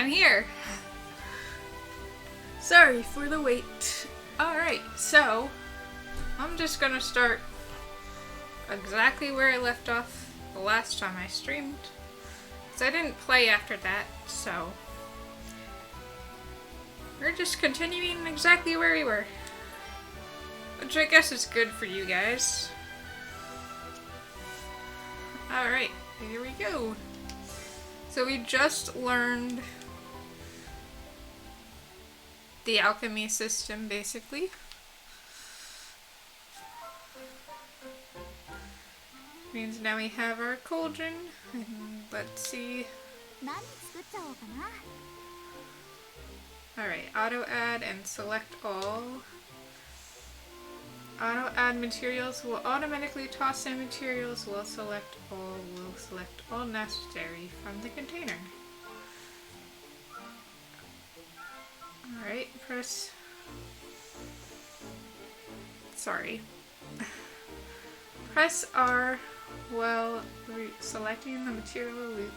I'm here. Sorry for the wait. Alright, so I'm just gonna start exactly where I left off the last time I streamed. Because I didn't play after that, so we're just continuing exactly where we were. Which I guess is good for you guys. Alright, here we go. So we just learned the alchemy system, basically. Means now we have our cauldron, and let's see. Alright, auto add and select all. Auto add materials will automatically toss in materials, will select all necessary from the container. Alright, press R while selecting the material loop.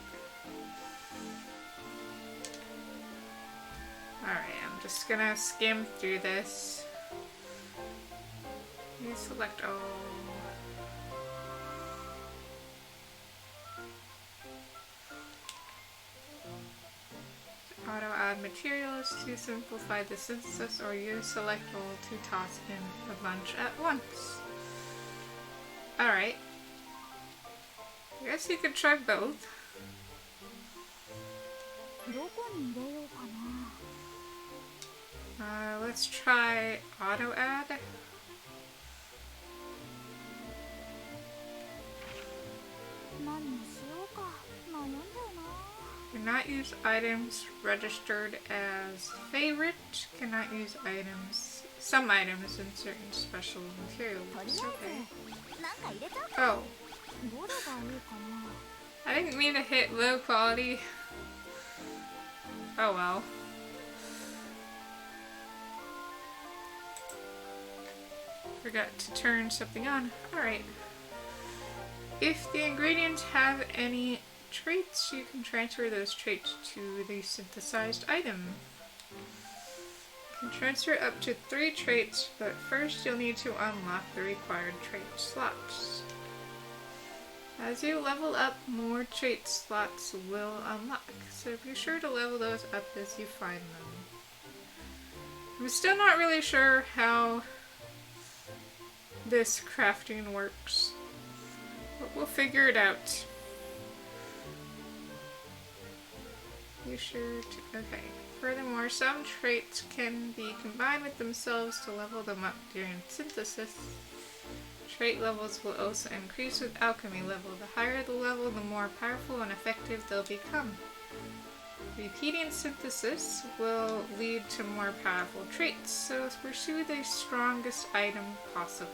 Alright, I'm just gonna skim through this. You select all. Auto add materials to simplify the synthesis, or use select all to toss in a bunch at once. Alright. I guess you could try both. Let's try auto add. Cannot use items registered as favorite. Cannot use some items in certain special materials. Okay. Oh. I didn't mean to hit low quality. Oh well. Forgot to turn something on. Alright. If the ingredients have any traits, you can transfer those traits to the synthesized item. You can transfer up to 3 traits, but first you'll need to unlock the required trait slots. As you level up, more trait slots will unlock, so be sure to level those up as you find them. I'm still not really sure how this crafting works, but we'll figure it out. Be sure to... okay. Furthermore, some traits can be combined with themselves to level them up during synthesis. Trait levels will also increase with alchemy level. The higher the level, the more powerful and effective they'll become. Repeating synthesis will lead to more powerful traits, so pursue the strongest item possible.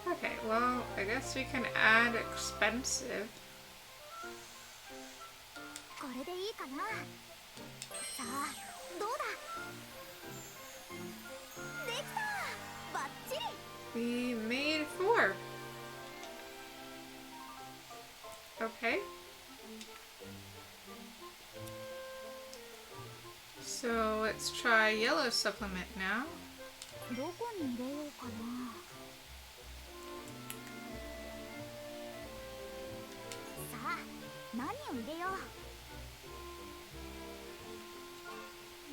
Okay, well, I guess we can add expensive. We made 4. Okay. So let's try yellow supplement now. I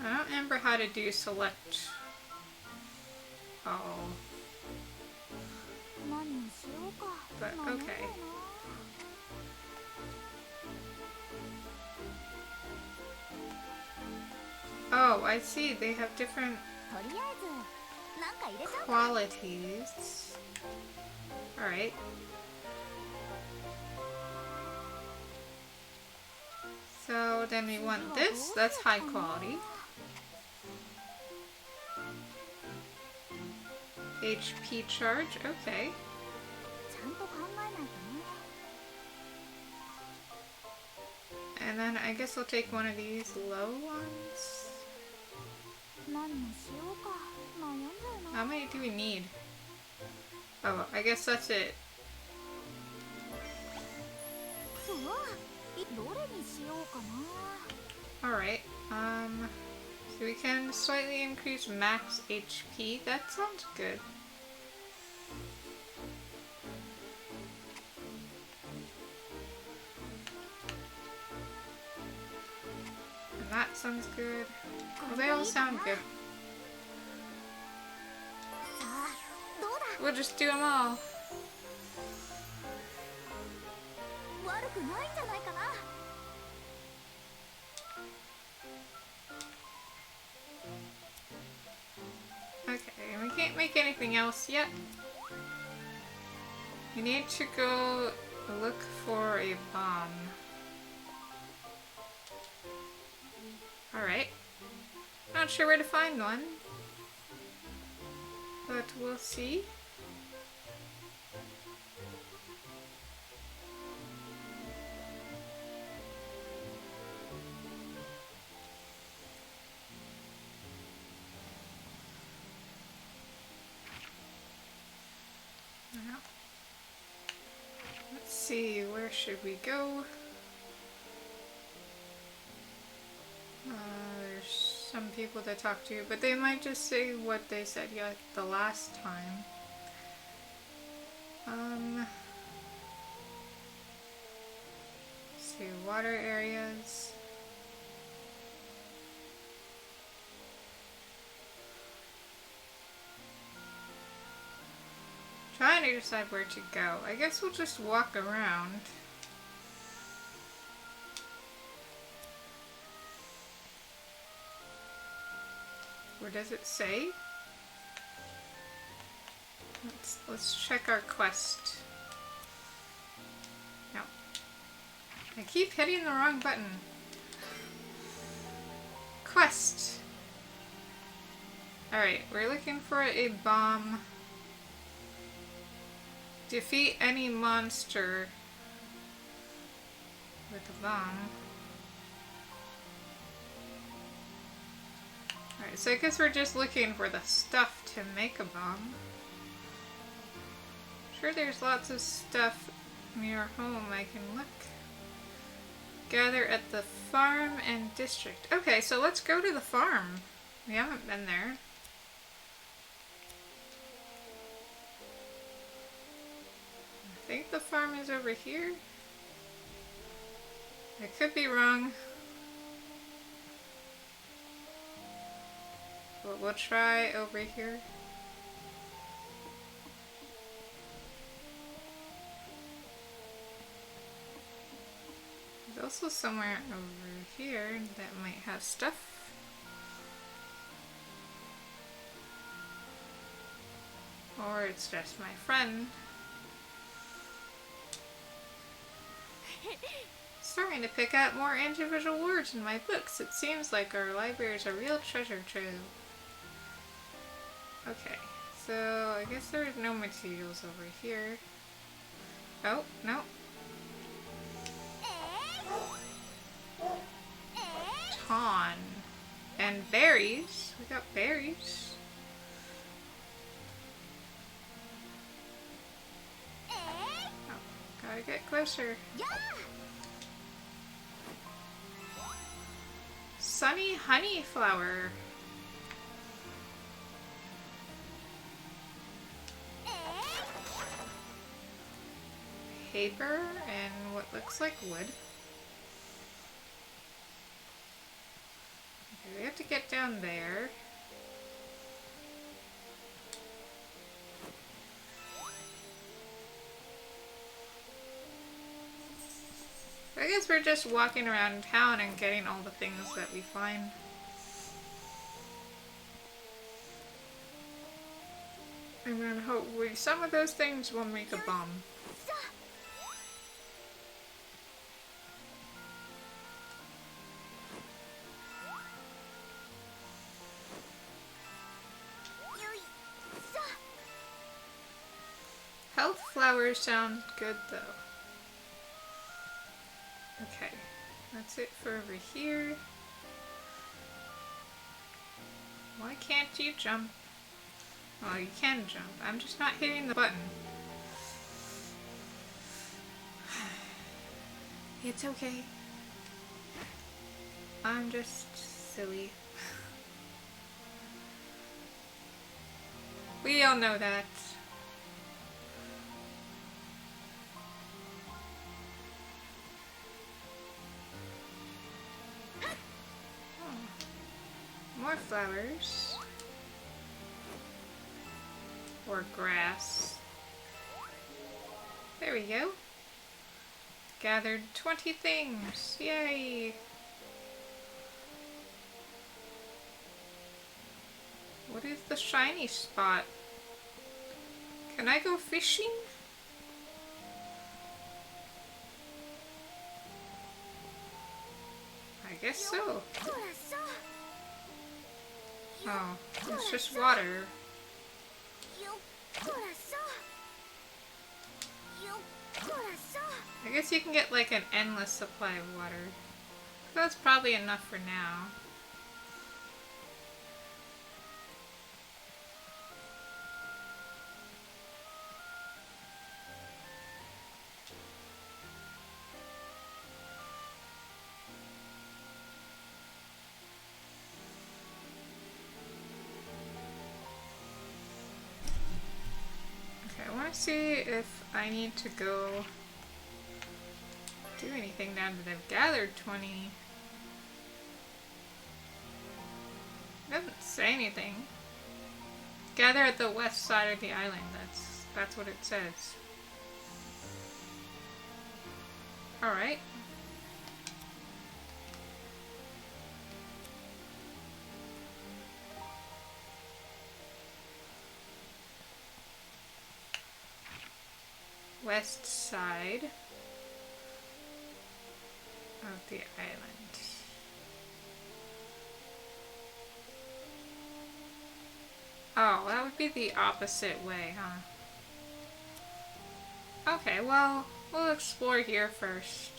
don't remember how to do select all. But okay. Oh, I see. They have different qualities. Alright. So then we want this. That's high quality. HP charge. Okay. And then I guess I'll take one of these low ones. How many do we need? Oh, I guess that's it. Alright, so we can slightly increase max HP. That sounds good. And that sounds good. Well, they all sound good. We'll just do them all. Okay, we can't make anything else yet. We need to go look for a bomb. Alright. Not sure where to find one, but we'll see. Let's see, where should we go? There's some people to talk to, but they might just say what they said the last time. Let's see, water areas. Trying to decide where to go. I guess we'll just walk around. Or does it say? Let's check our quest. No. I keep hitting the wrong button. Quest. Alright, we're looking for a bomb. Defeat any monster with a bomb. Alright, so I guess we're just looking for the stuff to make a bomb. I'm sure there's lots of stuff near home I can look. Gather at the farm and district. Okay, so let's go to the farm. We haven't been there. I think the farm is over here. I could be wrong. But we'll try over here. There's also somewhere over here that might have stuff. Or it's just my friend. Starting to pick out more individual words in my books. It seems like our library is a real treasure trove. Okay, so I guess there's no materials over here. Oh, no. Ton. And berries. We got berries. Oh, gotta get closer. Sunny honey flower. Paper and what looks like wood. Okay, we have to get down there. I guess we're just walking around town and getting all the things that we find. And then hopefully some of those things will make a bomb. Health flowers sound good though. Okay, that's it for over here. Why can't you jump? Well, you can jump. I'm just not hitting the button. It's okay. I'm just silly. We all know that. Oh. More flowers. Or grass. There we go. Gathered 20 things. Yay! What is the shiny spot? Can I go fishing? I guess so. Oh, it's just water. I guess you can get like an endless supply of water. That's probably enough for now. Okay, I want to see if I need to go do anything now that I've gathered 20. It doesn't say anything. Gather at the west side of the island. That's what it says. Alright. West side of the island. Oh, that would be the opposite way, huh? Okay, well, we'll explore here first.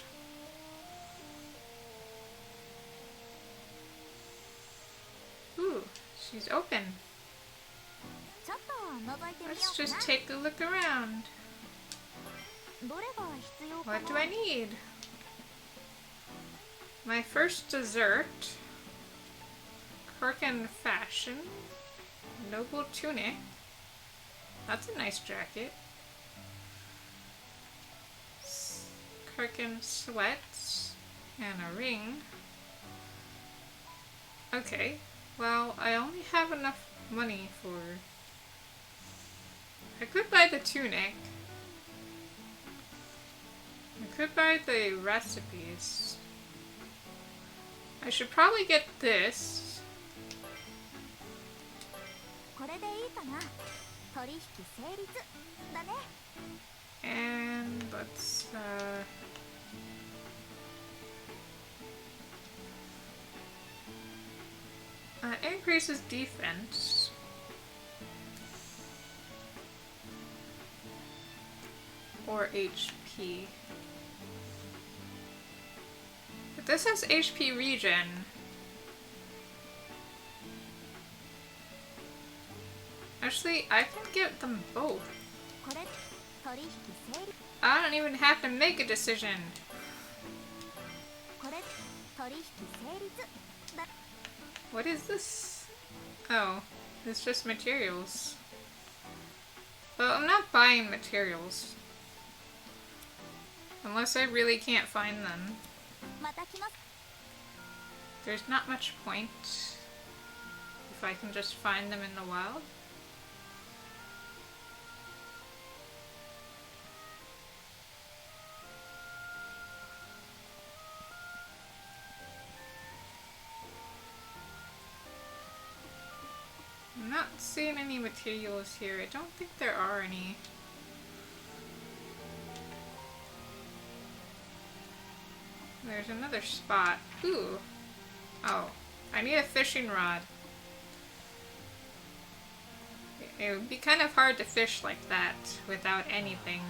Ooh, she's open. Let's just take a look around. What do I need? My first dessert. Kirkin fashion. Noble tunic. That's a nice jacket. Kirkin sweats. And a ring. Okay. Well, I only have enough money for... I could buy the tunic. I could buy the recipes. I should probably get this. And let's increases defense. Or HP. But this has HP regen. Actually, I can get them both. I don't even have to make a decision. What is this? Oh, it's just materials. Well, I'm not buying materials. Unless I really can't find them. There's not much point if I can just find them in the wild. I'm not seeing any materials here. I don't think there are any. There's another spot. Ooh. Oh. I need a fishing rod. It would be kind of hard to fish like that without anything.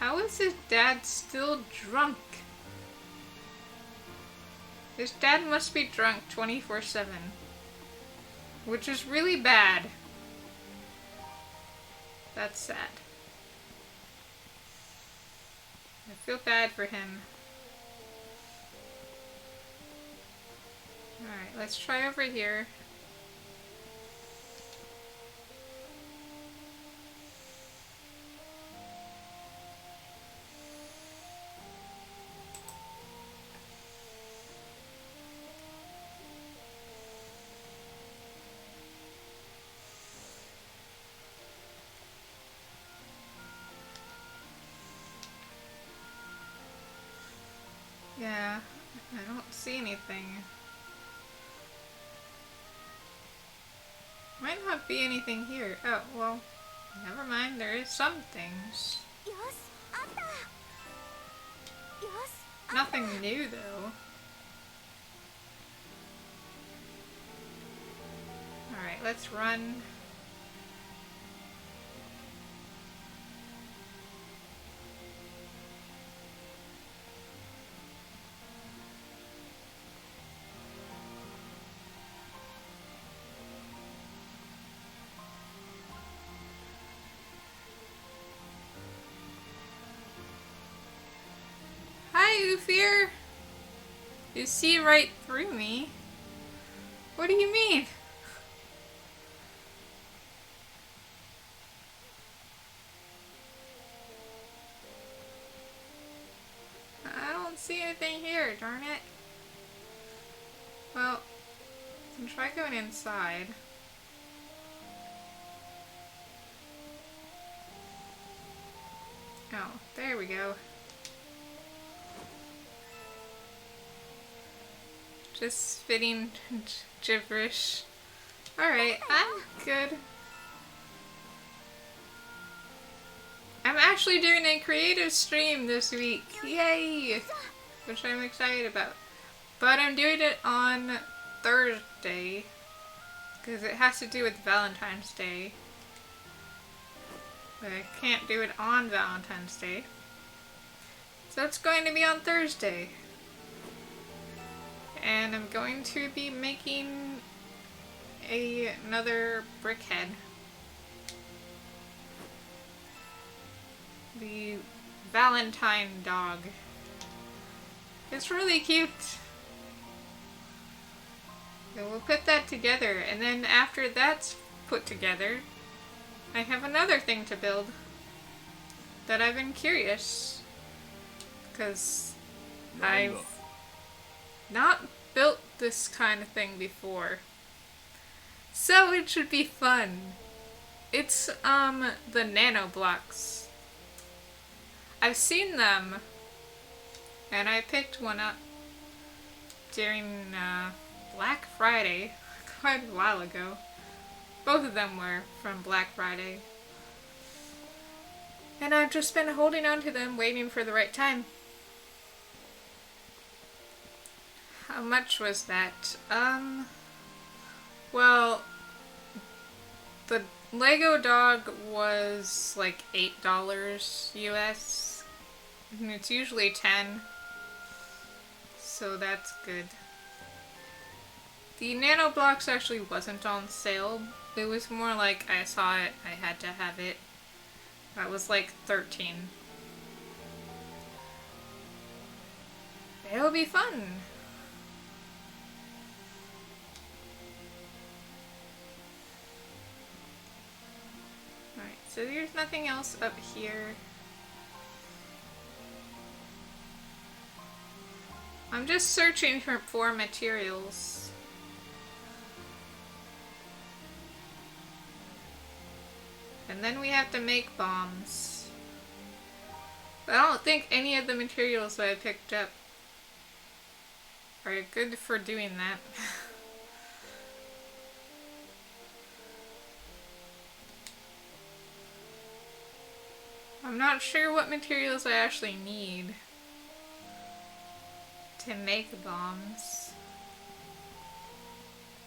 How is his dad still drunk? His dad must be drunk 24/7. Which is really bad. That's sad. I feel bad for him. Alright, let's try over here. Yeah, I don't see anything. Might not be anything here. Oh, well, never mind. There is some things. Nothing new, though. Alright, let's run. Hi, Ophir! You see right through me. What do you mean? I don't see anything here, darn it. Well, I can try going inside. Oh, there we go. Just spitting gibberish. Alright, I'm good. I'm actually doing a creative stream this week. Yay! Which I'm excited about. But I'm doing it on Thursday. Because it has to do with Valentine's Day. But I can't do it on Valentine's Day. So it's going to be on Thursday. And I'm going to be making another brickhead. The Valentine dog. It's really cute. So we'll put that together, and then after that's put together, I have another thing to build that I've been curious, because I've not built this kind of thing before. So it should be fun. It's the nano blocks. I've seen them, and I picked one up during Black Friday quite a while ago. Both of them were from Black Friday. And I've just been holding on to them, waiting for the right time. How much was that? Well, the Lego dog was like $8 US. And it's usually 10. So that's good. The nano blocks actually wasn't on sale. It was more like I saw it, I had to have it. That was like 13. It'll be fun. Alright, so there's nothing else up here. I'm just searching for materials. And then we have to make bombs. But I don't think any of the materials that I picked up are good for doing that. I'm not sure what materials I actually need to make bombs.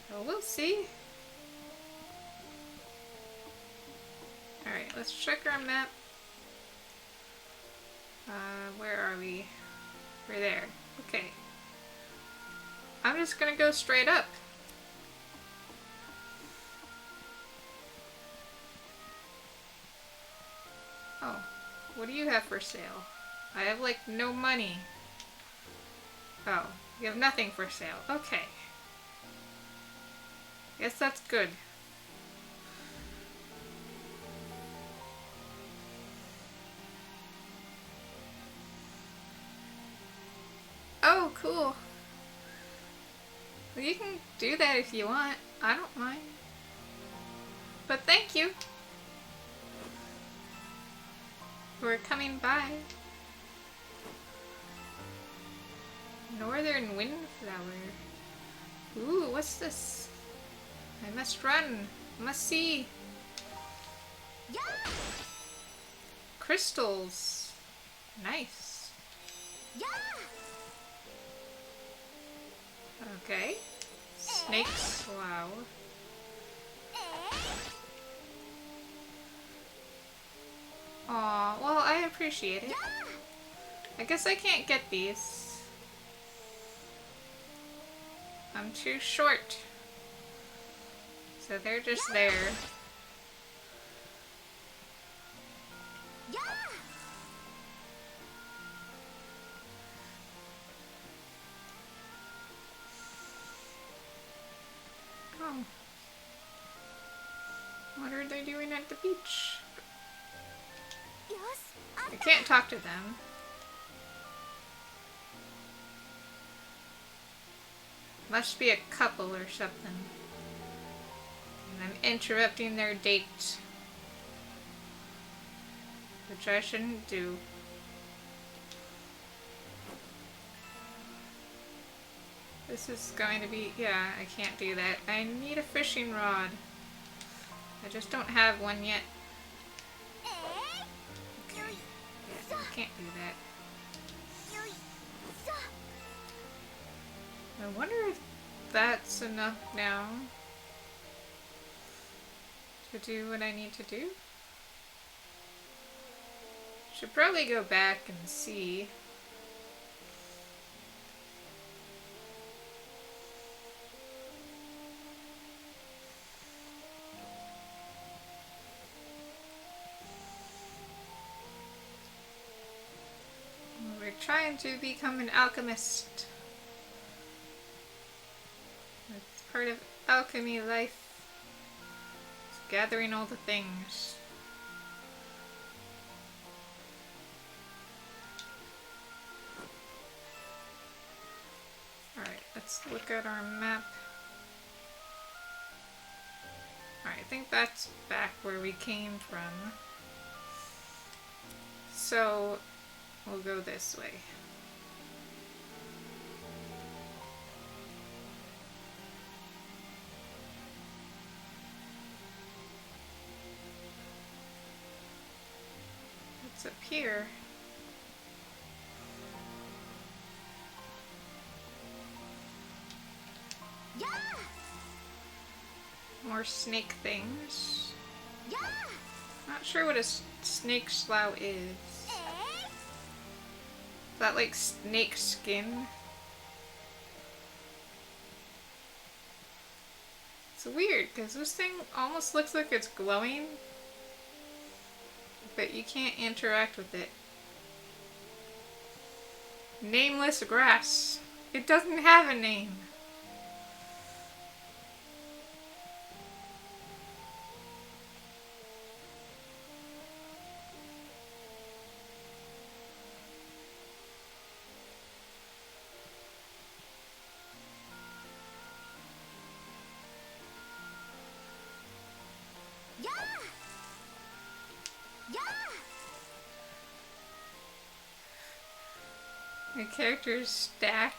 So we'll see. Alright, let's check our map. Where are we? We're there. Okay. I'm just gonna go straight up. Oh, what do you have for sale? I have like no money. Oh, you have nothing for sale. Okay. Guess that's good. Oh, cool. Well, you can do that if you want. I don't mind. But thank you for coming by. Northern Windflower. Ooh, what's this? I must run. Must see. Yeah. Crystals. Nice. Yeah. Okay. Snake Slough. Aw, well, I appreciate it. I guess I can't get these. I'm too short. So they're just there. Yeah. Oh. What are they doing at the beach? I can't talk to them. Must be a couple or something. And I'm interrupting their date. Which I shouldn't do. This is going to be... yeah, I can't do that. I need a fishing rod. I just don't have one yet. Okay. Yeah, I can't do that. I wonder if that's enough now to do what I need to do. Should probably go back and see. We're trying to become an alchemist. It's part of alchemy life. It's gathering all the things. Alright, let's look at our map. Alright, I think that's back where we came from. So, we'll go this way. What's up here? Yeah. More snake things. Yeah. Not sure what a snake slough is. Is that like snake skin? It's weird because this thing almost looks like it's glowing, but you can't interact with it. Nameless grass. It doesn't have a name. Yeah. Yeah. The character's stacked.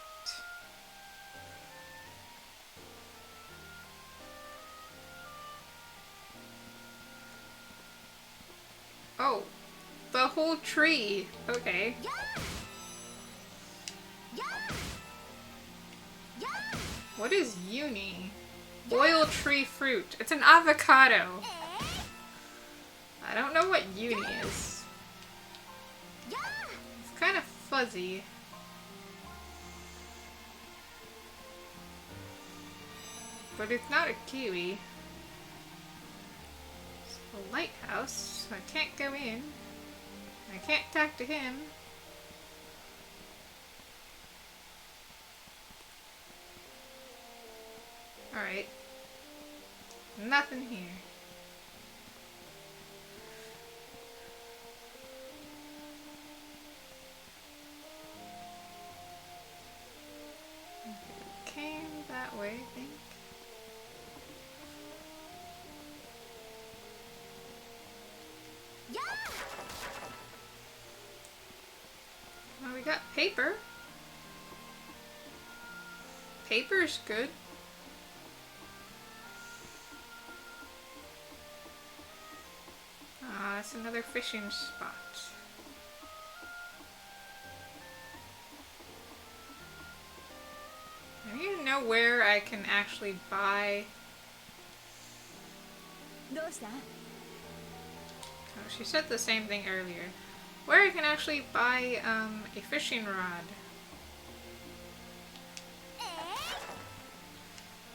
Oh, the whole tree. Okay. Yeah. Yeah. Yeah. What is uni? Oil tree fruit. It's an avocado. I don't know what uni is. Yeah. It's kind of fuzzy. But it's not a kiwi. It's a lighthouse, so I can't go in. I can't talk to him. Alright. nothing here. Came that way, I think. Yeah! Well, we got paper. Paper's good. Ah, that's another fishing spot. I need to know where I can actually buy. Oh, she said the same thing earlier. Where I can actually buy a fishing rod.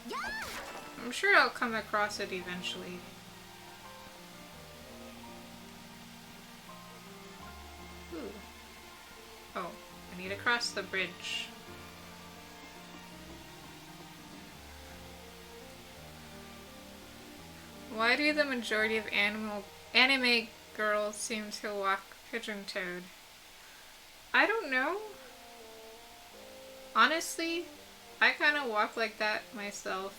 Yeah! I'm sure I'll come across it eventually. Ooh. Oh, I need to cross the bridge. Why do the majority of anime girls seem to walk pigeon-toed? I don't know. Honestly, I kind of walk like that myself.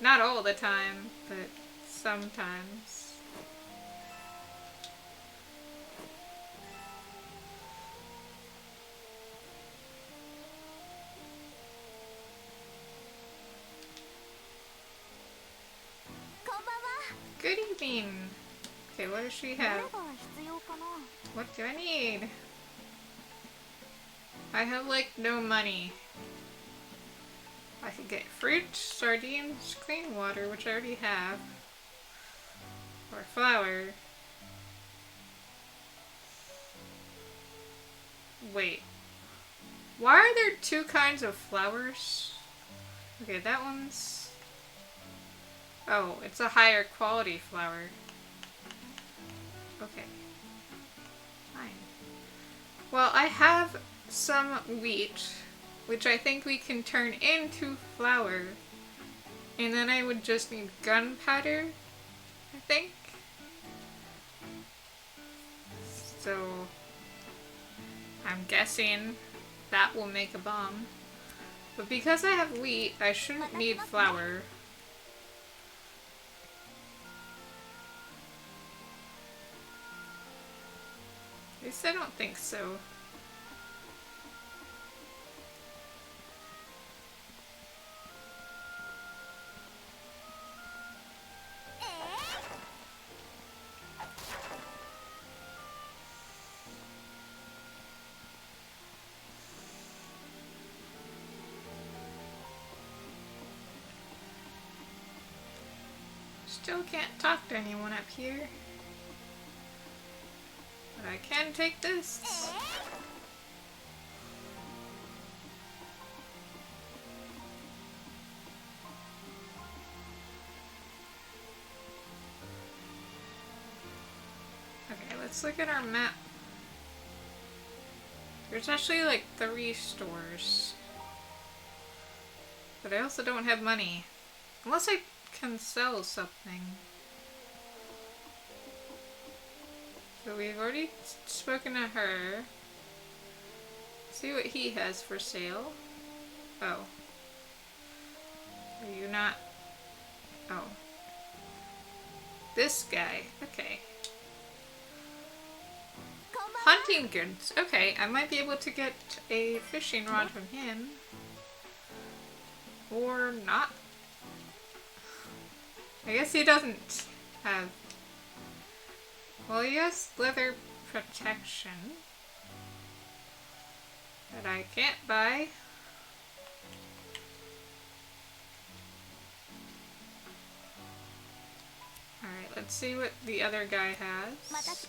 Not all the time, but sometimes. Good evening. Okay, what does she have? What do I need? I have like no money. I could get fruit, sardines, clean water, which I already have. Or flour. Wait. Why are there two kinds of flowers? Okay, that one's... Oh, it's a higher quality flour. Okay. Fine. Well, I have some wheat, which I think we can turn into flour. And then I would just need gunpowder, I think. So, I'm guessing that will make a bomb. But because I have wheat, I shouldn't need flour. At least I don't think so. Still can't talk to anyone up here. But I can take this. Okay, let's look at our map. There's actually like 3 stores. But I also don't have money. Unless I can sell something. So we've already spoken to her. See what he has for sale. Oh. Are you not? Oh. This guy. Okay. Hunting goods. Okay, I might be able to get a fishing rod from him. Or not. I guess he doesn't have... Well, he has leather protection. That I can't buy. Alright, let's see what the other guy has.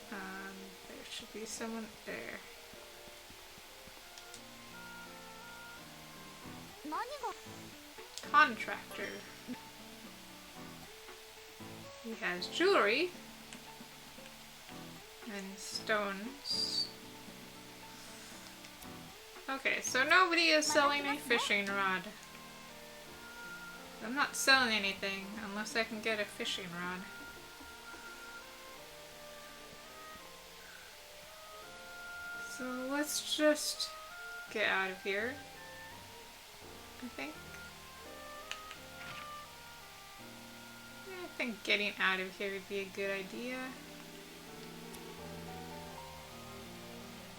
There should be someone there. Contractor. He has jewelry and stones. Okay, so nobody is selling a fishing rod. I'm not selling anything unless I can get a fishing rod. So let's just get out of here, I think. Yeah, I think getting out of here would be a good idea.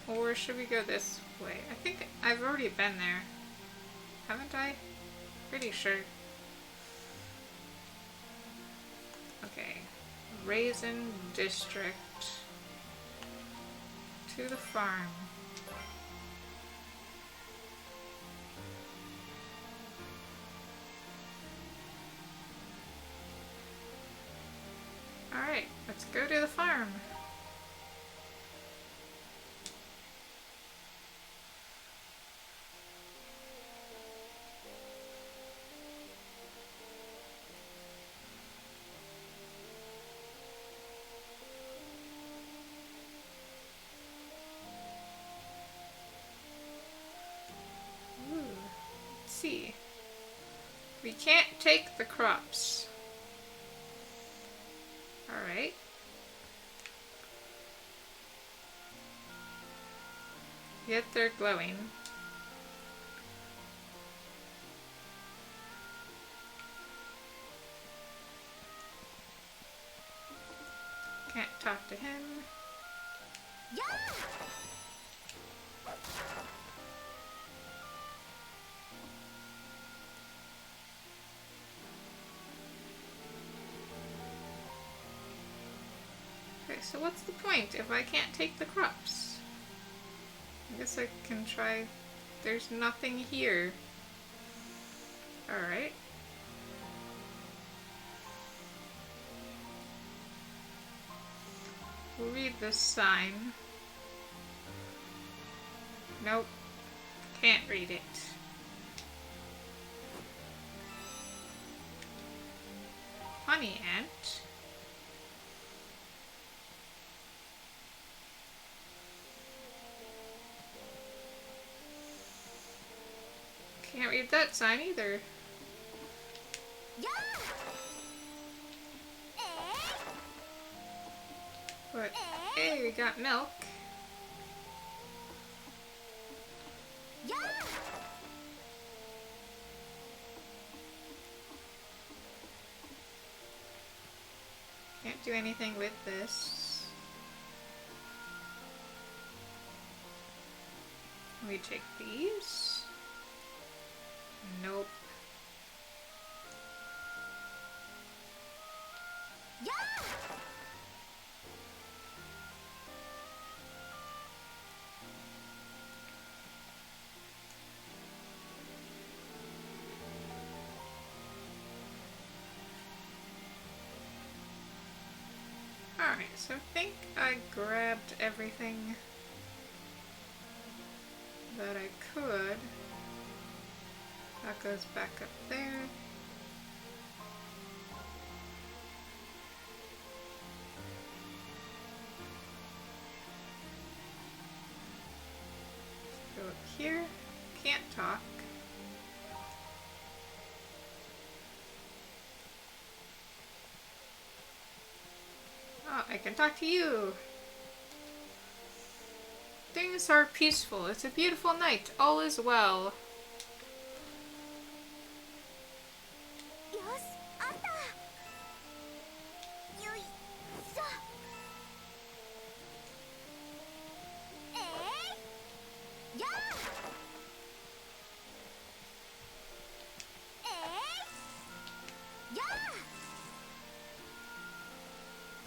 Or should we go this way? I think I've already been there. Haven't I? Pretty sure. Okay. Raisin District. To the farm. Alright, let's go to the farm. See. We can't take the crops. Alright. Yet they're glowing. Can't talk to him. Yeah! Okay, so what's the point if I can't take the crops? I guess I can try. There's nothing here. Alright. We'll read this sign. Nope. Can't read it. Honey ant. Can't read that sign either. Yeah! But hey, we got milk. Yeah! Can't do anything with this. We take these. Nope. Yeah! Alright, so I think I grabbed everything that I could. That goes back up there. Let's go up here. Can't talk. Oh, I can talk to you. Things are peaceful. It's a beautiful night. All is well. よし、あった。よいしょ。やあ。や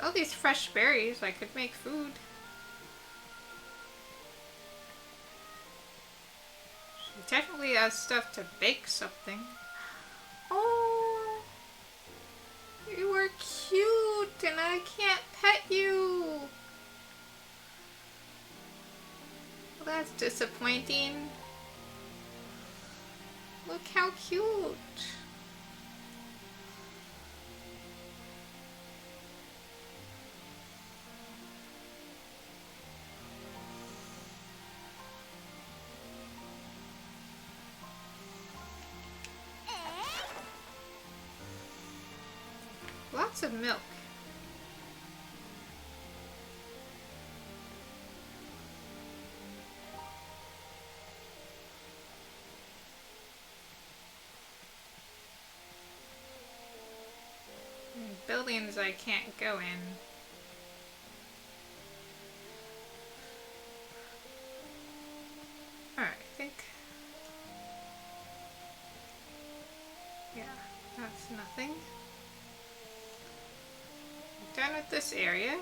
あ。 All these fresh berries, I could make food. She technically has stuff to bake something. Oh, you are cute and I can't pet you. Well, that's disappointing. Look how cute. lots of milk. And buildings I can't go in. Alright, I think... yeah, that's nothing. Done with this area.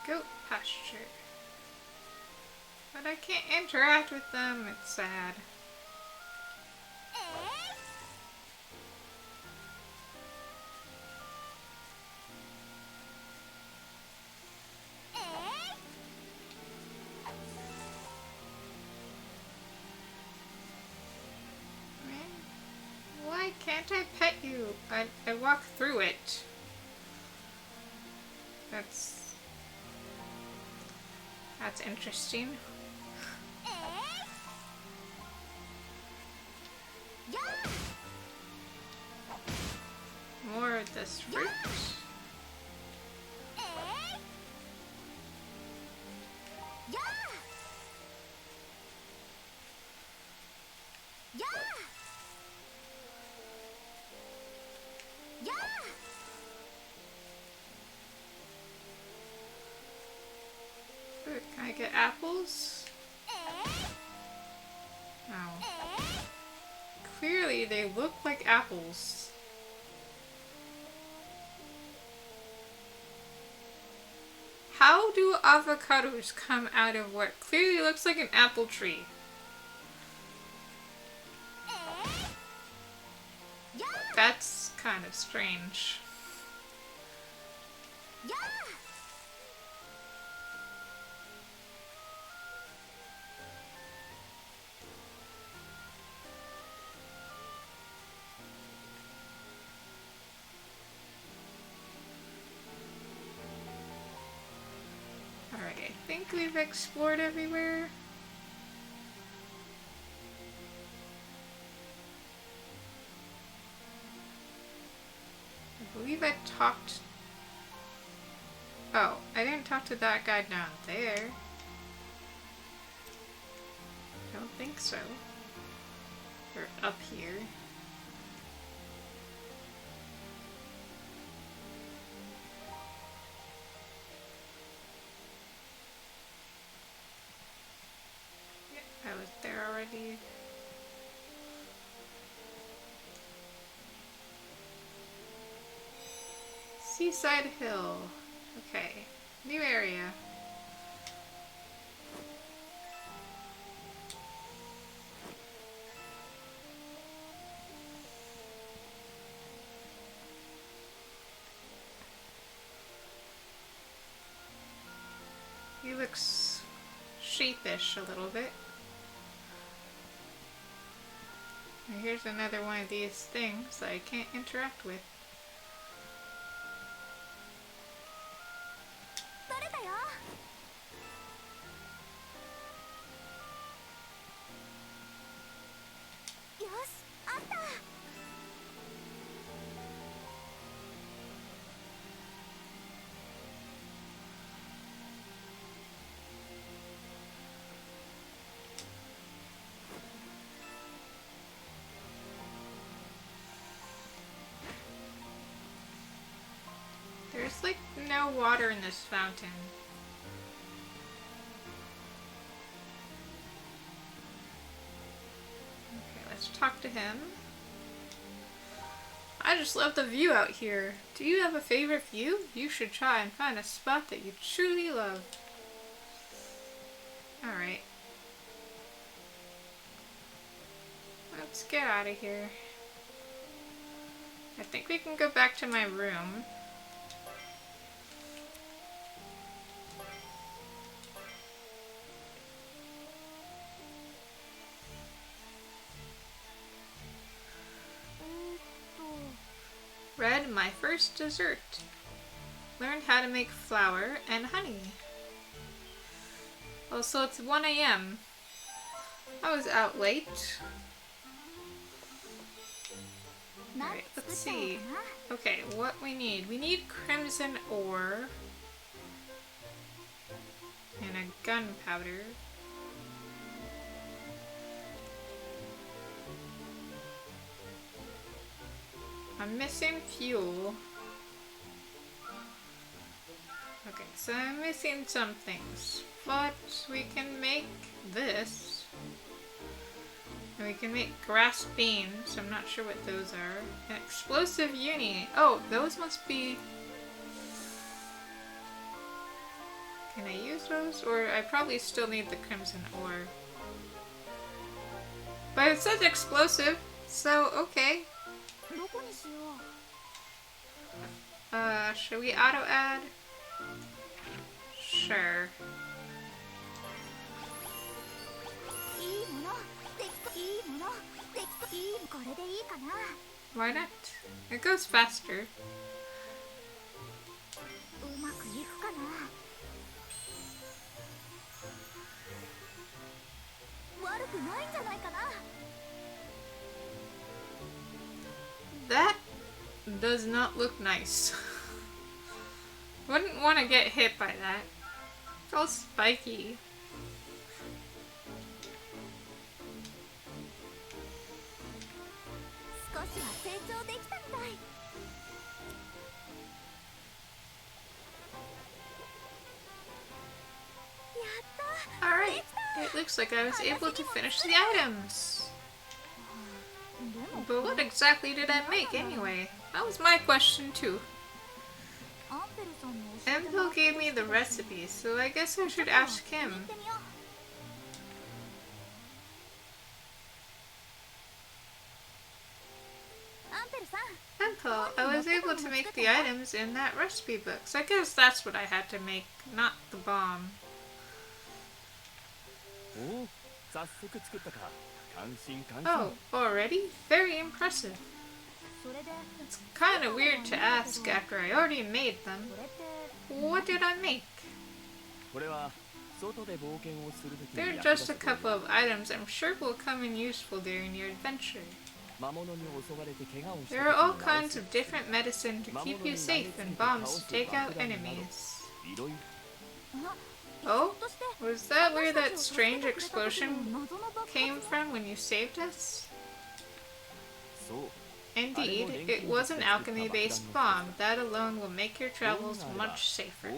Goat pasture. But I can't interact with them, it's sad. Why can't I pet you? I walk through it. That's interesting. More of this fruit. Good. Can I get apples? No. Clearly they look like apples. How do avocados come out of what clearly looks like an apple tree? That's kind of strange. Alright, I think we've explored everywhere. I believe I talked... oh, I didn't talk to that guy down there. I don't think so. Or up here. I was there already. Seaside Hill. Okay. New area. He looks sheepish a little bit. And here's another one of these things that I can't interact with. There's like no water in this fountain. Okay, let's talk to him. I just love the view out here. Do you have a favorite view? You should try and find a spot that you truly love. Alright. Let's get out of here. I think we can go back to my room. Red, my first dessert. Learned how to make flour and honey. Oh, so it's 1 a.m. I was out late. Alright, let's see. Okay, what we need. We need crimson ore. And a gunpowder. I'm missing fuel. Okay, so I'm missing some things. But we can make this. And we can make grass beans. I'm not sure what those are. An explosive uni. Oh, those must be... Can I use those? Or I probably still need the crimson ore. But it says explosive, so okay. Should we auto add? Sure. Why not? It goes faster. That does not look nice. Wouldn't want to get hit by that. It's all spiky. Alright, it looks like I was able to finish the items. But what exactly did I make anyway? That was my question too. Empel gave me the recipe, so I guess I should ask him. Empel, I was able to make the items in that recipe book, so I guess that's what I had to make, not the bomb. Oh, already? Very impressive. It's kind of weird to ask after I already made them. What did I make? They're just a couple of items I'm sure will come in useful during your adventure. There are all kinds of different medicine to keep you safe and bombs to take out enemies. Oh? Was that where that strange explosion came from when you saved us? Indeed, it was an alchemy-based bomb. That alone will make your travels much safer.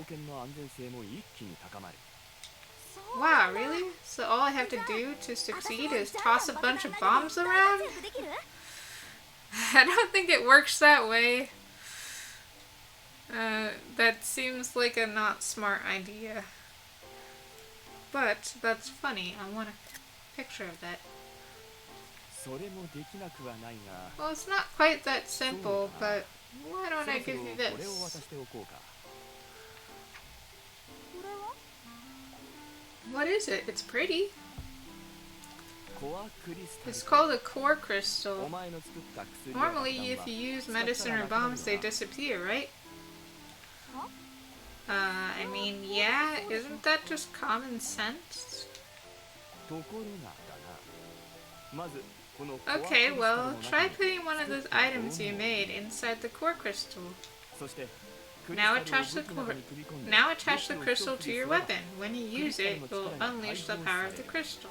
Wow, really? So all I have to do to succeed is toss a bunch of bombs around? I don't think it works that way. That seems like a not smart idea. But that's funny. I want a picture of that. Well, it's not quite that simple, but why don't I give you this? What is it? It's pretty. It's called a core crystal. Normally, if you use medicine or bombs, they disappear, right? I mean, yeah, isn't that just common sense? Okay, well, try putting one of those items you made inside the core crystal. Now attach the crystal to your weapon. When you use it, you'll unleash the power of the crystal.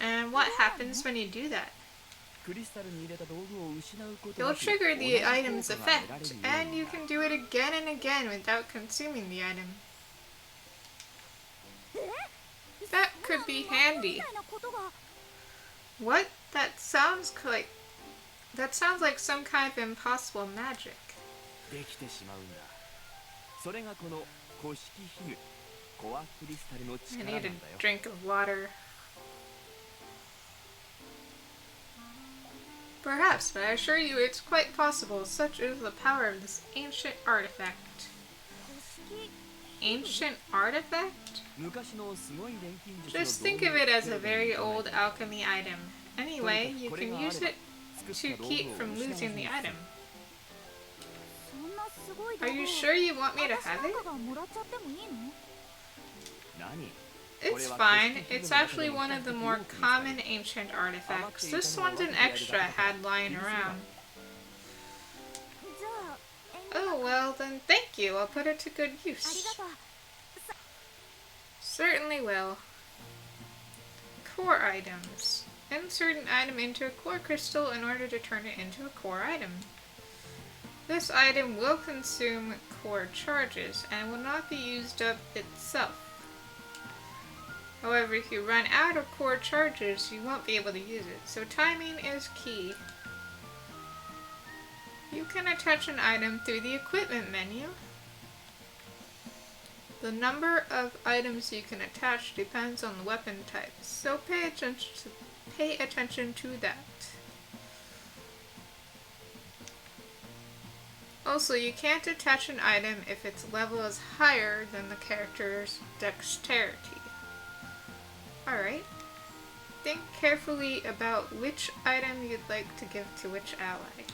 And what happens when you do that? You'll trigger the item's effect, and you can do it again and again without consuming the item. That could be handy. What? That sounds like some kind of impossible magic. I need a drink of water. Perhaps, but I assure you it's quite possible. Such is the power of this ancient artifact. Ancient artifact? Just think of it as a very old alchemy item. Anyway, you can use it to keep from losing the item. Are you sure you want me to have it? It's fine. It's actually one of the more common ancient artifacts. This one's an extra I had lying around. Oh, well then thank you. I'll put it to good use. Certainly will. Core items. Insert an item into a core crystal in order to turn it into a core item. This item will consume core charges and will not be used up itself. However, if you run out of core charges, you won't be able to use it, so timing is key. You can attach an item through the equipment menu. The number of items you can attach depends on the weapon type, so pay attention to that. Also, you can't attach an item if its level is higher than the character's dexterity. Alright. Think carefully about which item you'd like to give to which ally.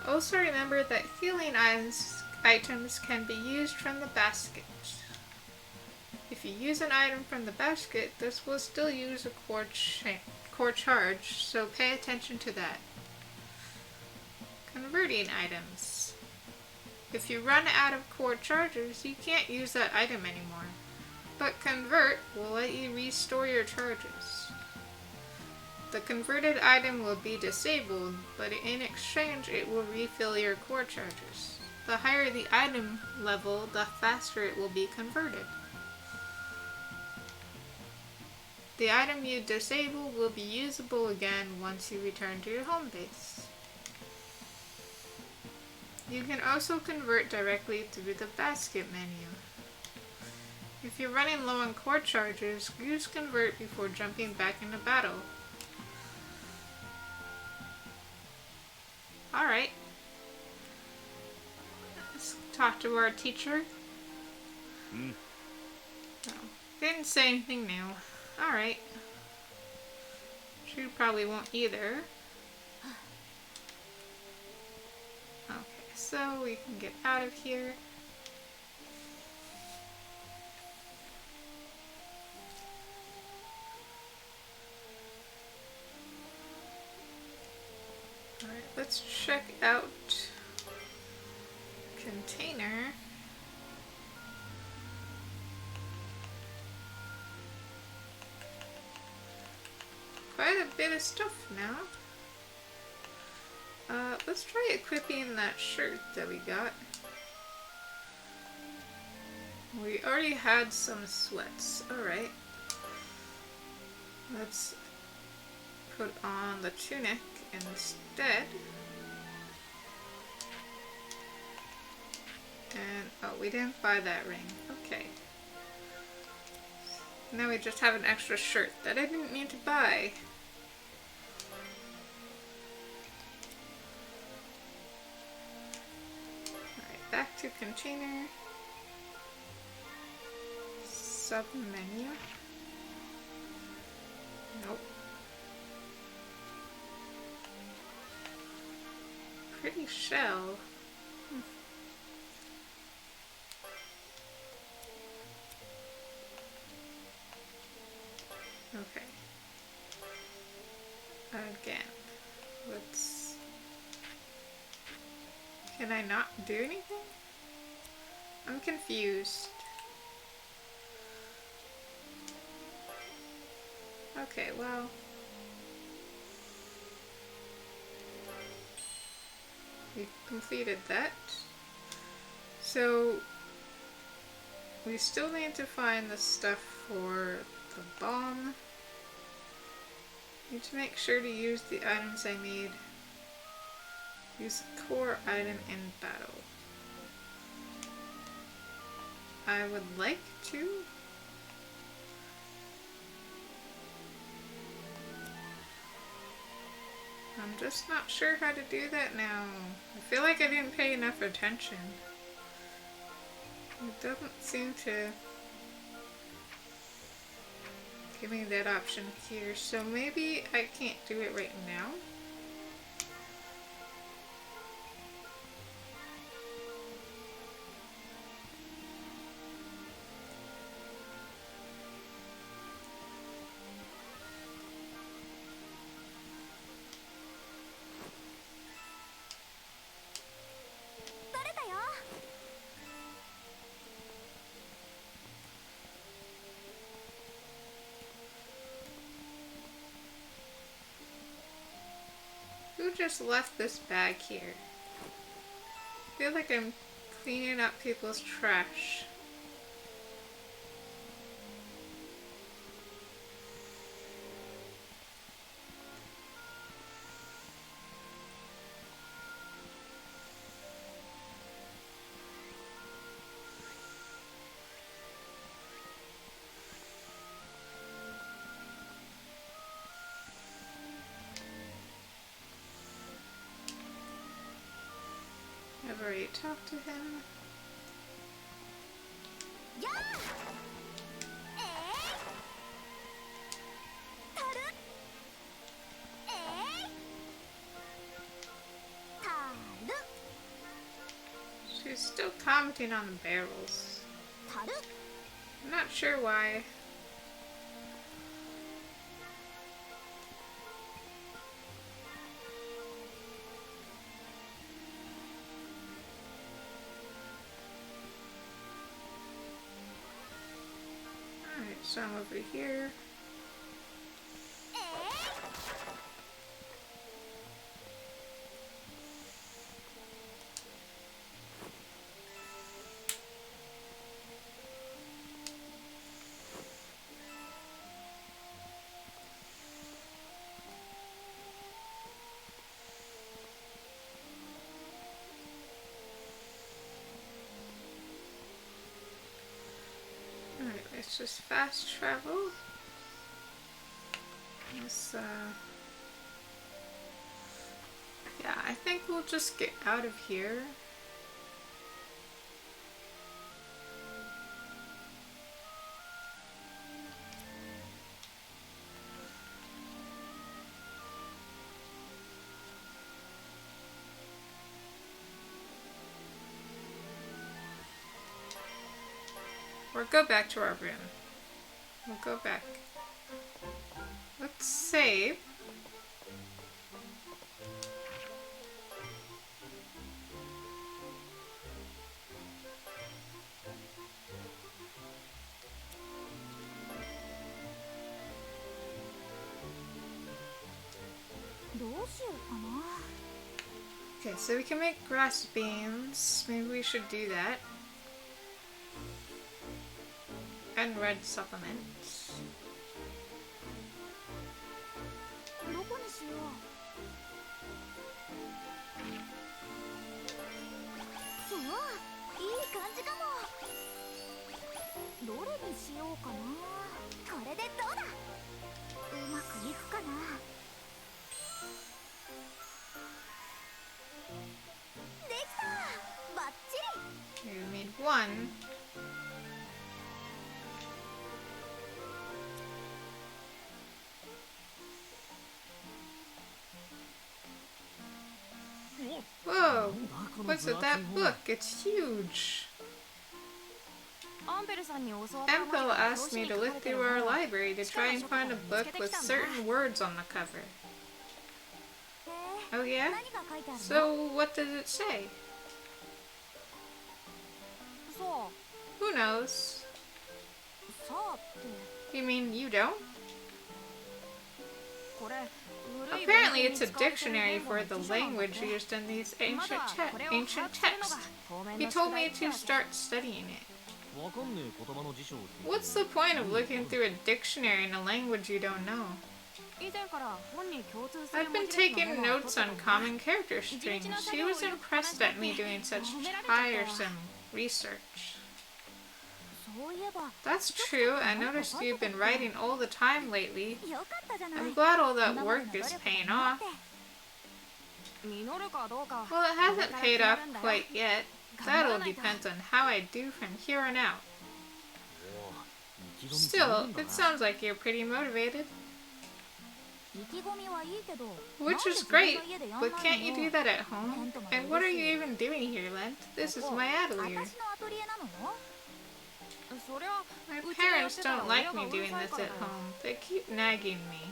Also remember that healing items can be used from the basket. If you use an item from the basket, this will still use a core charge, so pay attention to that. Converting items. If you run out of core charges, you can't use that item anymore. But convert will let you restore your charges. The converted item will be disabled, but in exchange it will refill your core charges. The higher the item level, the faster it will be converted. The item you disable will be usable again once you return to your home base. You can also convert directly through the basket menu. If you're running low on core charges, use convert before jumping back into battle. Alright. Let's talk to our teacher. No, didn't say anything new. Alright. She probably won't either. Okay, so we can get out of here. Alright, let's check out container. Quite a bit of stuff now. Let's try equipping that shirt that we got. We already had some sweats. Alright. Let's put on the tunic instead. And, oh, we didn't buy that ring. Okay. Now we just have an extra shirt that I didn't need to buy. Alright, back to container. Sub-menu. Nope. Pretty shell. Okay. Again. Let's... Can I not do anything? I'm confused. Okay, well... We completed that. So... we still need to find the stuff for the bomb. Need to make sure to use the items I need. Use a core item in battle. I would like to. I'm just not sure how to do that now. I feel like I didn't pay enough attention. It doesn't seem to give me that option here, so maybe I can't do it right now. Who just left this bag here? I feel like I'm cleaning up people's trash. I've already talked to him. Yeah! Taru! Taru! She's still commenting on the barrels. Taru! I'm not sure why. Alright, so I'm over here. Alright, let's just fast travel. Let's, yeah, I think we'll just get out of here. Or go back to our room. We'll go back. Let's save. Okay, so we can make grass beans. Maybe we should do that. And red supplements. Okay, we made one. Whoa! What's with that book? It's huge! Empel asked me to look through our library to try and find a book with certain words on the cover. Oh yeah? So what does it say? Who knows? You mean you don't? Apparently it's a dictionary for the language used in these ancient texts. He told me to start studying it. What's the point of looking through a dictionary in a language you don't know? I've been taking notes on common character strings. She was impressed at me doing such tiresome research. That's true. I noticed you've been writing all the time lately. I'm glad all that work is paying off. Well, it hasn't paid off quite yet. That'll depend on how I do from here on out. Still, it sounds like you're pretty motivated. Which is great, but can't you do that at home? And what are you even doing here, Lent? This is my atelier. My parents don't like me doing this at home. They keep nagging me.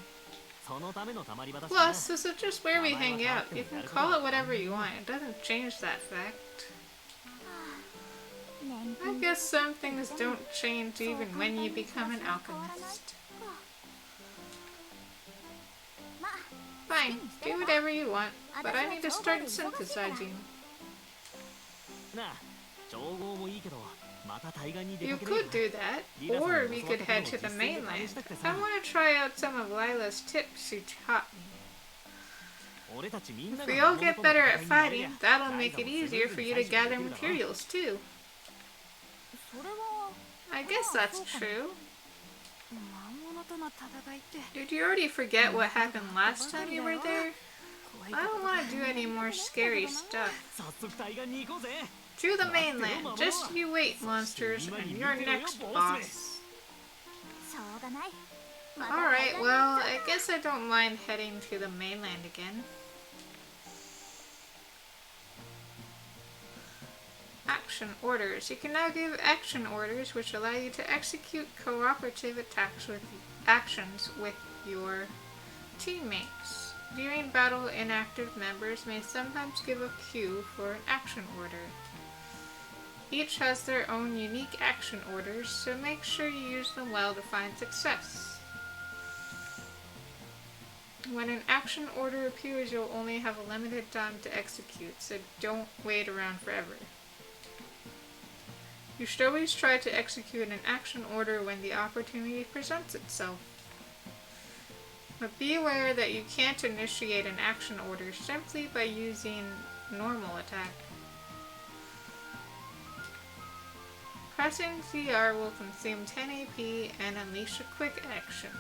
Plus, this is just where we hang out. You can call it whatever you want. It doesn't change that fact. I guess some things don't change even when you become an alchemist. Fine, do whatever you want, but I need to start synthesizing. You could do that, or we could head to the mainland. I want to try out some of Lila's tips she taught me. If we all get better at fighting, that'll make it easier for you to gather materials too. I guess that's true. Did you already forget what happened last time you were there? I don't want to do any more scary stuff. To the mainland. Just you wait, monsters, and you're next, boss. Alright, well, I guess I don't mind heading to the mainland again. Action orders. You can now give action orders which allow you to execute cooperative attacks with actions with your teammates. During battle, inactive members may sometimes give a cue for an action order. Each has their own unique action orders, so make sure you use them well to find success. When an action order appears, you'll only have a limited time to execute, so don't wait around forever. You should always try to execute an action order when the opportunity presents itself. But be aware that you can't initiate an action order simply by using normal attack. Pressing CR will consume 10 AP and unleash a quick action.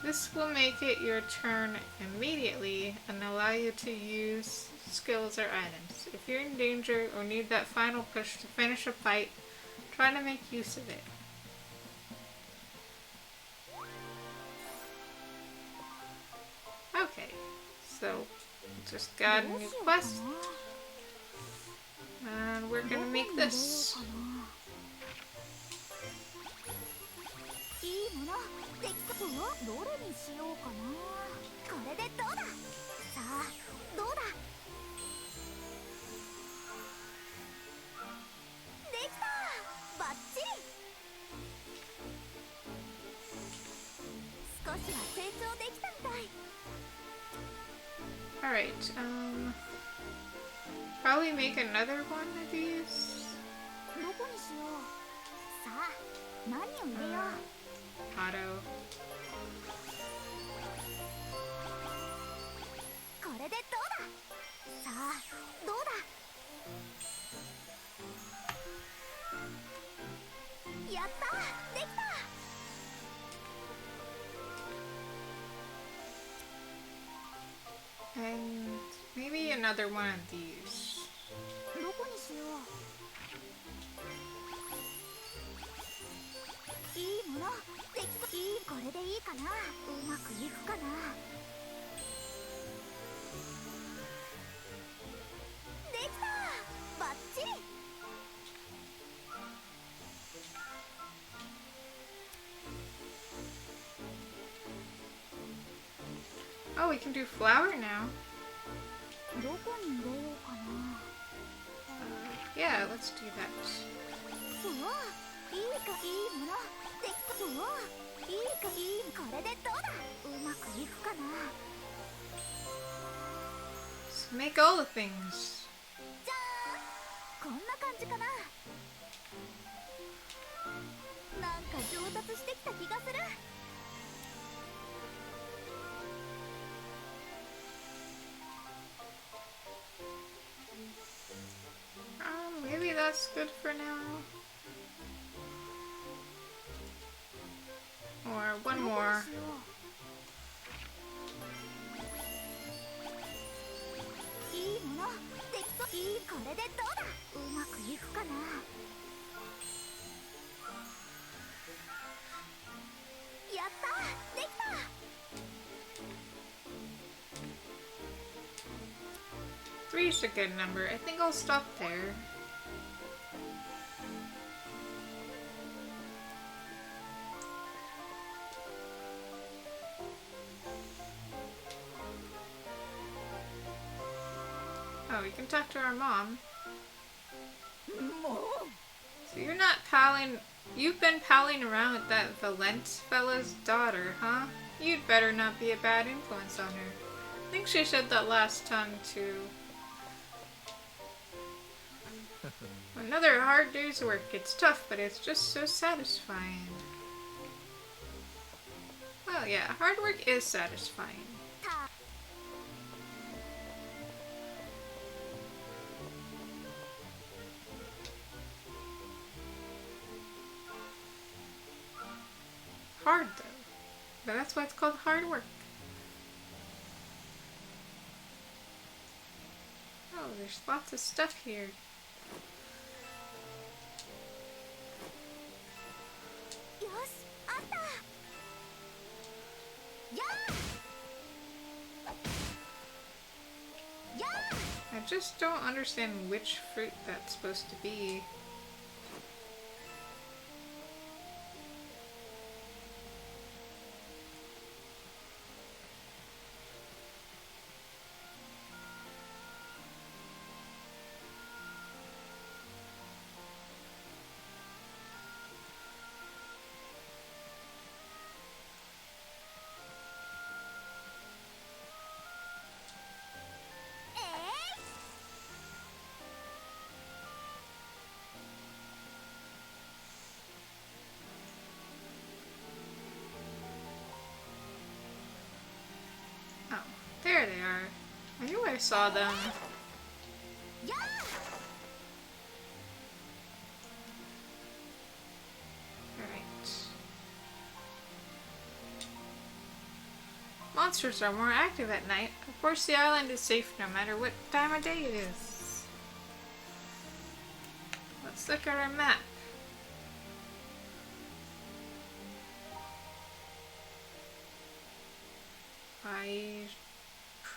This will make it your turn immediately and allow you to use skills or items. If you're in danger or need that final push to finish a fight, try to make use of it. Okay, so just got a new quest. And we're gonna make this. Alright, probably make another one of these. Auto. And maybe another one of these. Oh, we can do flour now. Yeah, let's do that. Let's make all the things. Maybe that's good for now. Or one more. Three's a good number. I think I'll stop there. Oh, we can talk to our mom. So you're not palling You've been palling around with that Valente fella's daughter, huh? You'd better not be a bad influence on her. I think she said that last time, too. Another hard day's work. It's tough, but it's just so satisfying. Well, yeah, hard work is satisfying. Hard, though. But that's why it's called hard work. Oh, there's lots of stuff here. I just don't understand which fruit that's supposed to be. There they are. I knew I saw them. Alright. Monsters are more active at night. Of course the island is safe no matter what time of day it is. Let's look at our map. I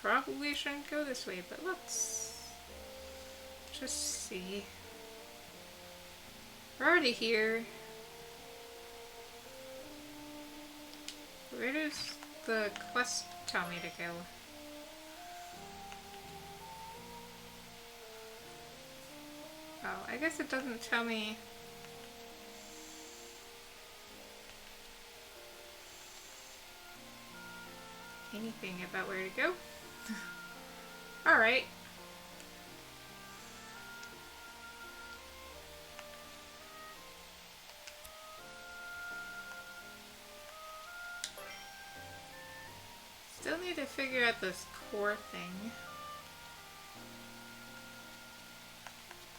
probably shouldn't go this way, but let's just see. We're already here. Where does the quest tell me to go? Oh, I guess it doesn't tell me. Anything about where to go. Alright. Still need to figure out this core thing.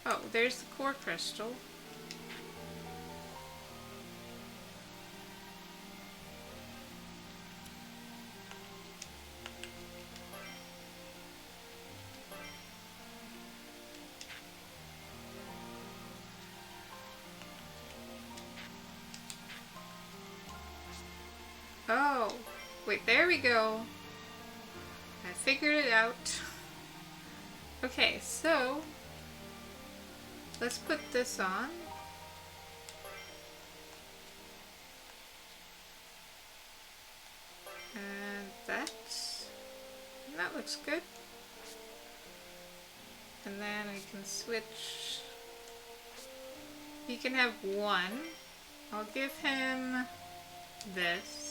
Oh, there's the core crystal. Oh, wait, there we go. I figured it out. Okay, so let's put this on. And that looks good. And then I can switch. He can have one. I'll give him this.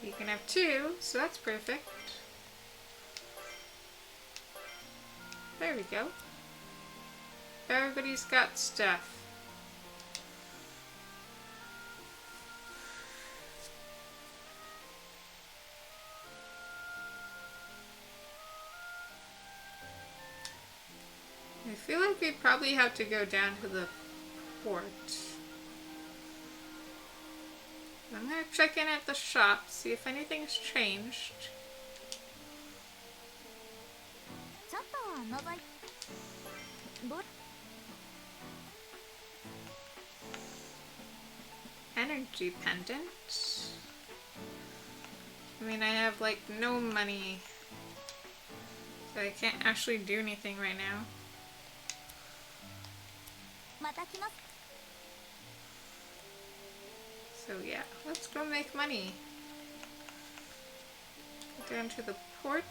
You can have two, so that's perfect. There we go. Everybody's got stuff. I feel like we probably have to go down to the port. I'm gonna check in at the shop, see if anything's changed. Energy pendant. I mean, I have like no money, so I can't actually do anything right now. So yeah, let's go make money. Go down to the port.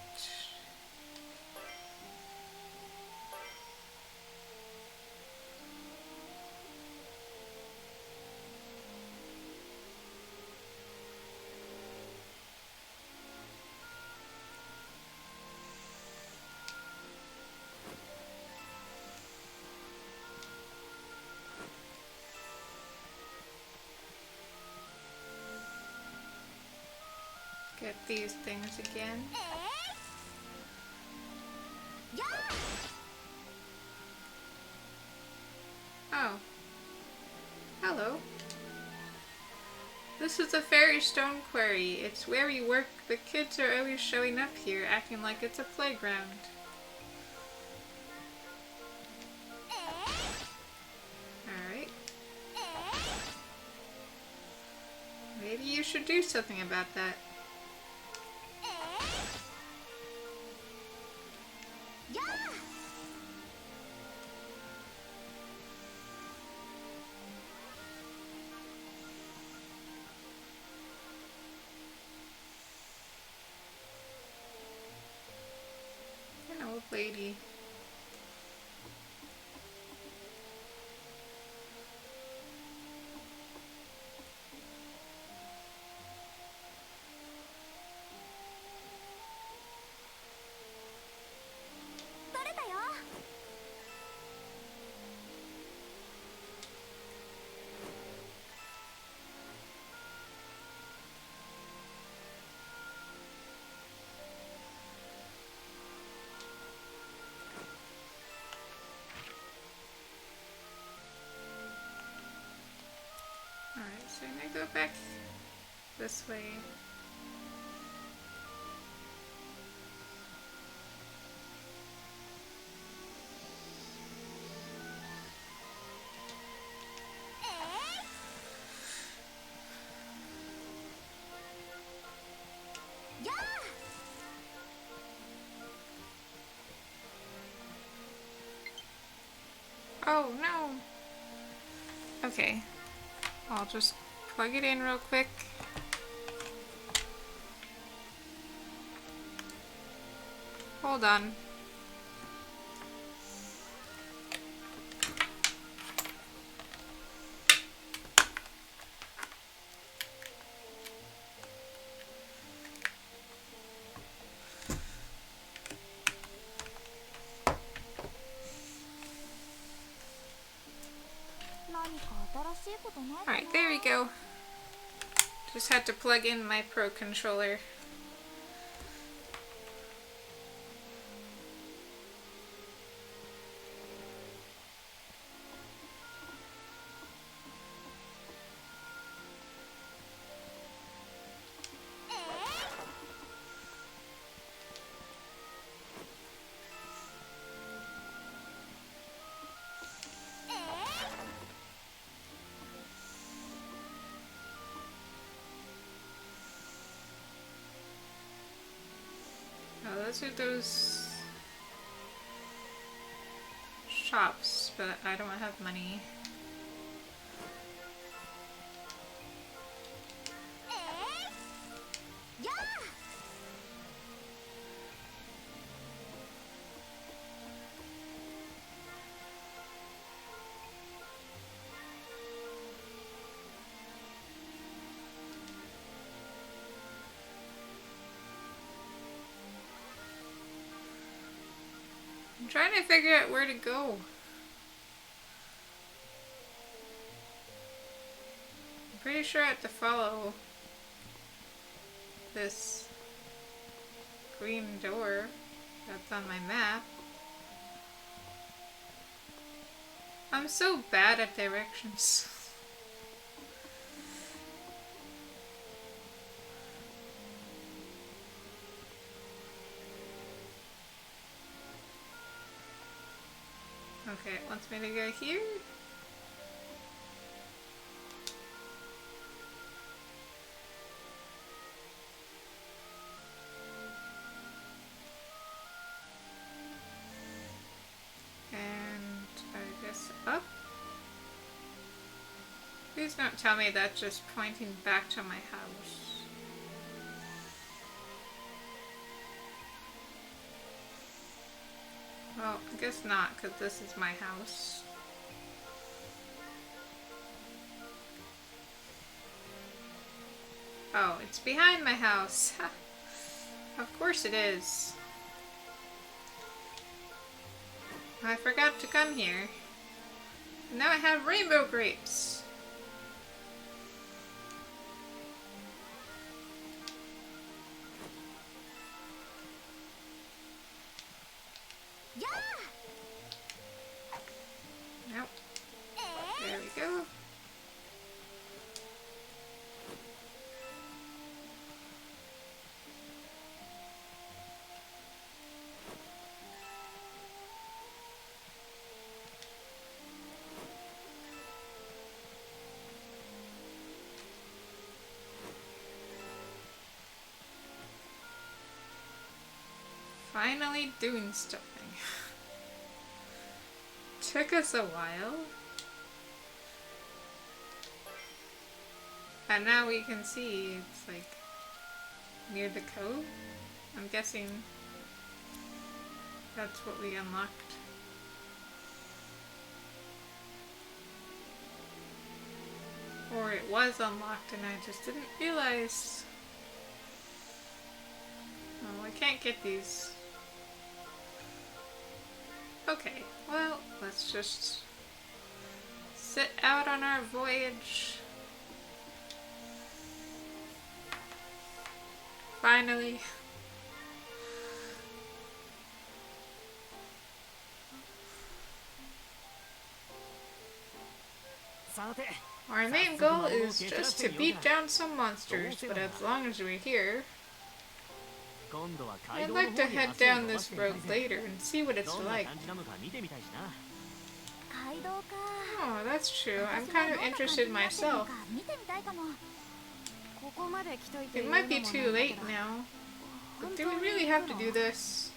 get these things again. やあ Oh. Hello. This is a fairy stone quarry. It's where we work. The kids are always showing up here, acting like it's a playground. Alright. Maybe you should do something about that. やあ An old lady. Alright, so I'm gonna go back this way. Oh no! Okay, I'll just plug it in real quick. Hold on. Alright, there we go. Just had to plug in my Pro controller. Oh, those are those shops, but I don't have money. I'm trying to figure out where to go. I'm pretty sure I have to follow this green door that's on my map. I'm so bad at directions. Okay, it wants me to go here. And I guess up. Please don't tell me that's just pointing back to my house. Well, I guess not, because this is my house. Oh, it's behind my house. Of course it is. I forgot to come here. Now I have rainbow grapes. Nope. There we go. Finally doing something. Took us a while. And now we can see it's like near the cove. I'm guessing that's what we unlocked. Or it was unlocked and I just didn't realize. Oh, I can't get these. Okay, well, let's just set out on our voyage. Finally. Our main goal is just to beat down some monsters, but as long as we're here, I'd like to head down this road later and see what it's like. Oh, that's true. I'm kind of interested myself. It might be too late now. But do we really have to do this?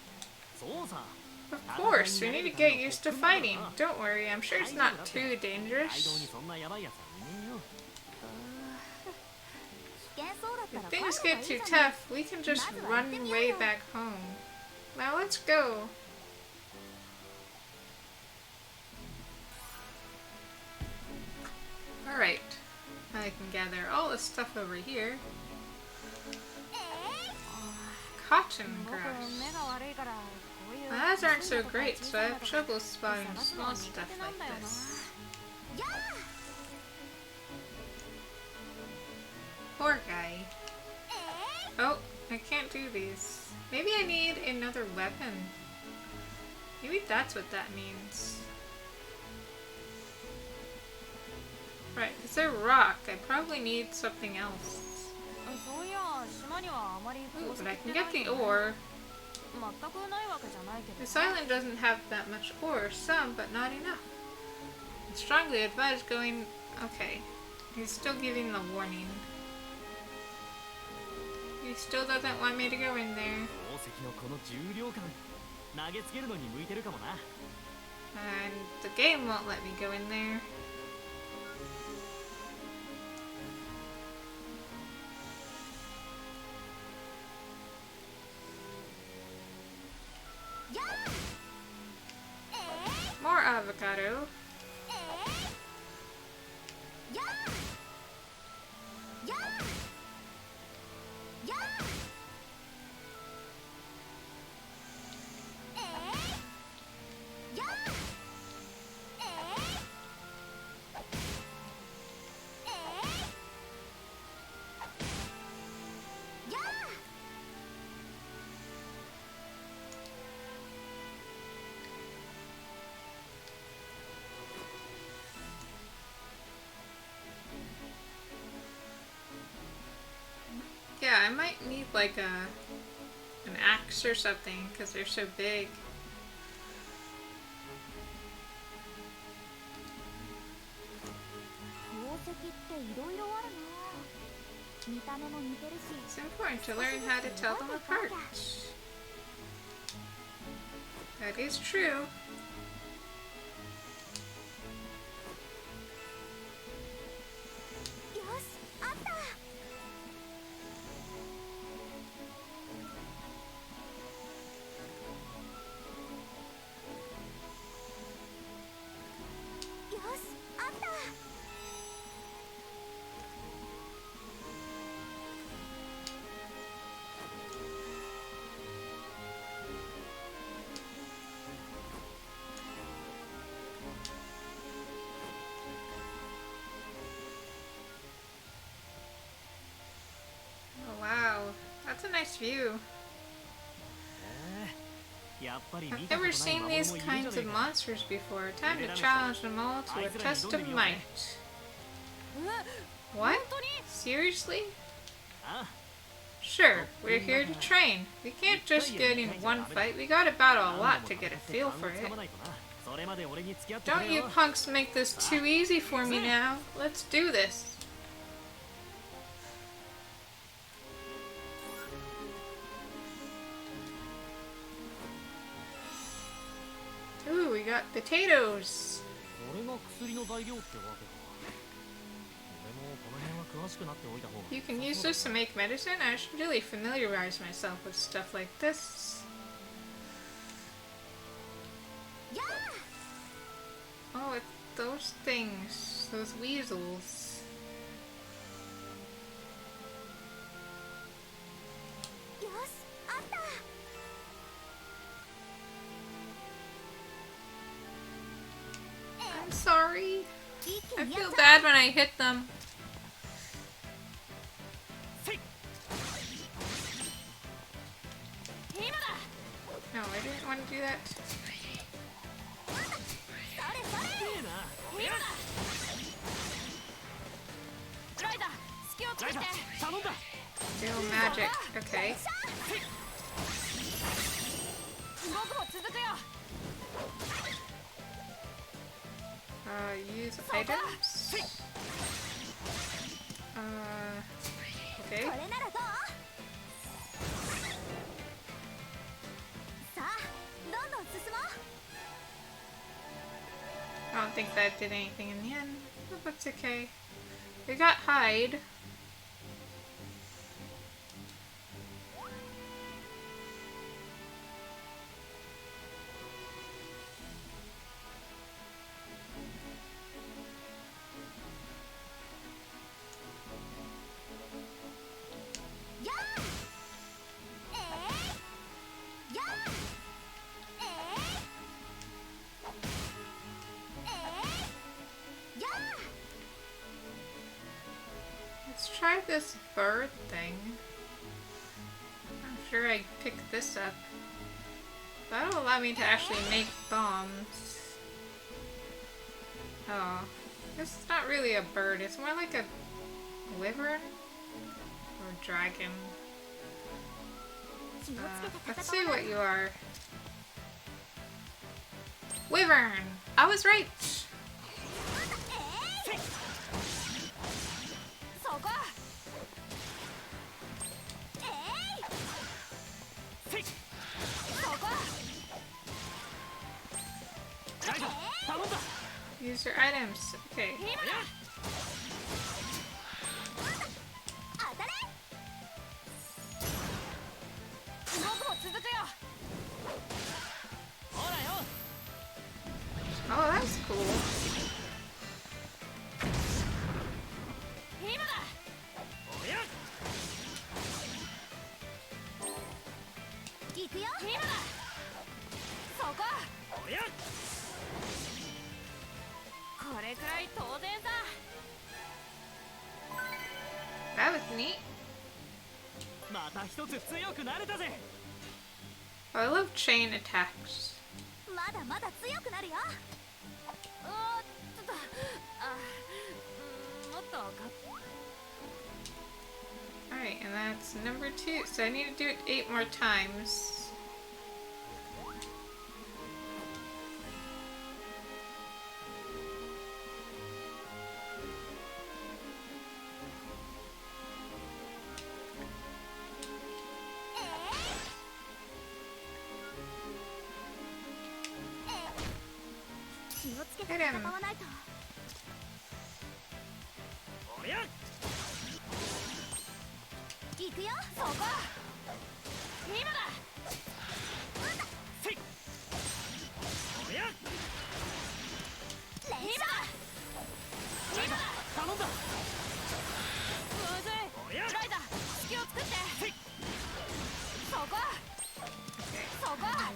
Of course, we need to get used to fighting. Don't worry, I'm sure it's not too dangerous. If things get too tough, we can just run way back home. Now let's go. Alright. I can gather all the stuff over here. Cotton grass. My eyes aren't so great, so I have trouble spotting small stuff like this. Poor guy. Oh, I can't do these. Maybe I need another weapon. Maybe that's what that means. Right, it's a rock. I probably need something else. Ooh, but I can get the ore. This island doesn't have that much ore. Some, but not enough. I strongly advise going... Okay. He's still giving the warning. He still doesn't want me to go in there. And the game won't let me go in there. More avocado. Yeah, I might need like an axe or something because they're so big. It's important to learn how to tell them apart. That is true. That's a nice view. I've never seen these kinds of monsters before. Time to challenge them all to a test of might. What? Seriously? Sure, we're here to train. We can't just get in one fight. We gotta battle a lot to get a feel for it. Don't you punks make this too easy for me now. Let's do this. Ooh, we got potatoes. You can use this to make medicine? I should really familiarize myself with stuff like this. Oh, it's those things. Those weasels. I'm sorry. I feel bad when I hit them. No, I didn't want to do that. Still magic. Okay. Use items. Okay. I don't think that did anything in the end, but that's okay. We got hide. Let's try this bird thing. I'm sure I picked this up. That'll allow me to actually make bombs. Oh, this is not really a bird. It's more like a wyvern or dragon. Let's see what you are. Wyvern! I was right! Use your items. Okay. Oh, that's cool. That was neat. Oh, I love chain attacks. Alright, and that's number 2. So I need to do it 8 more times. Hit him.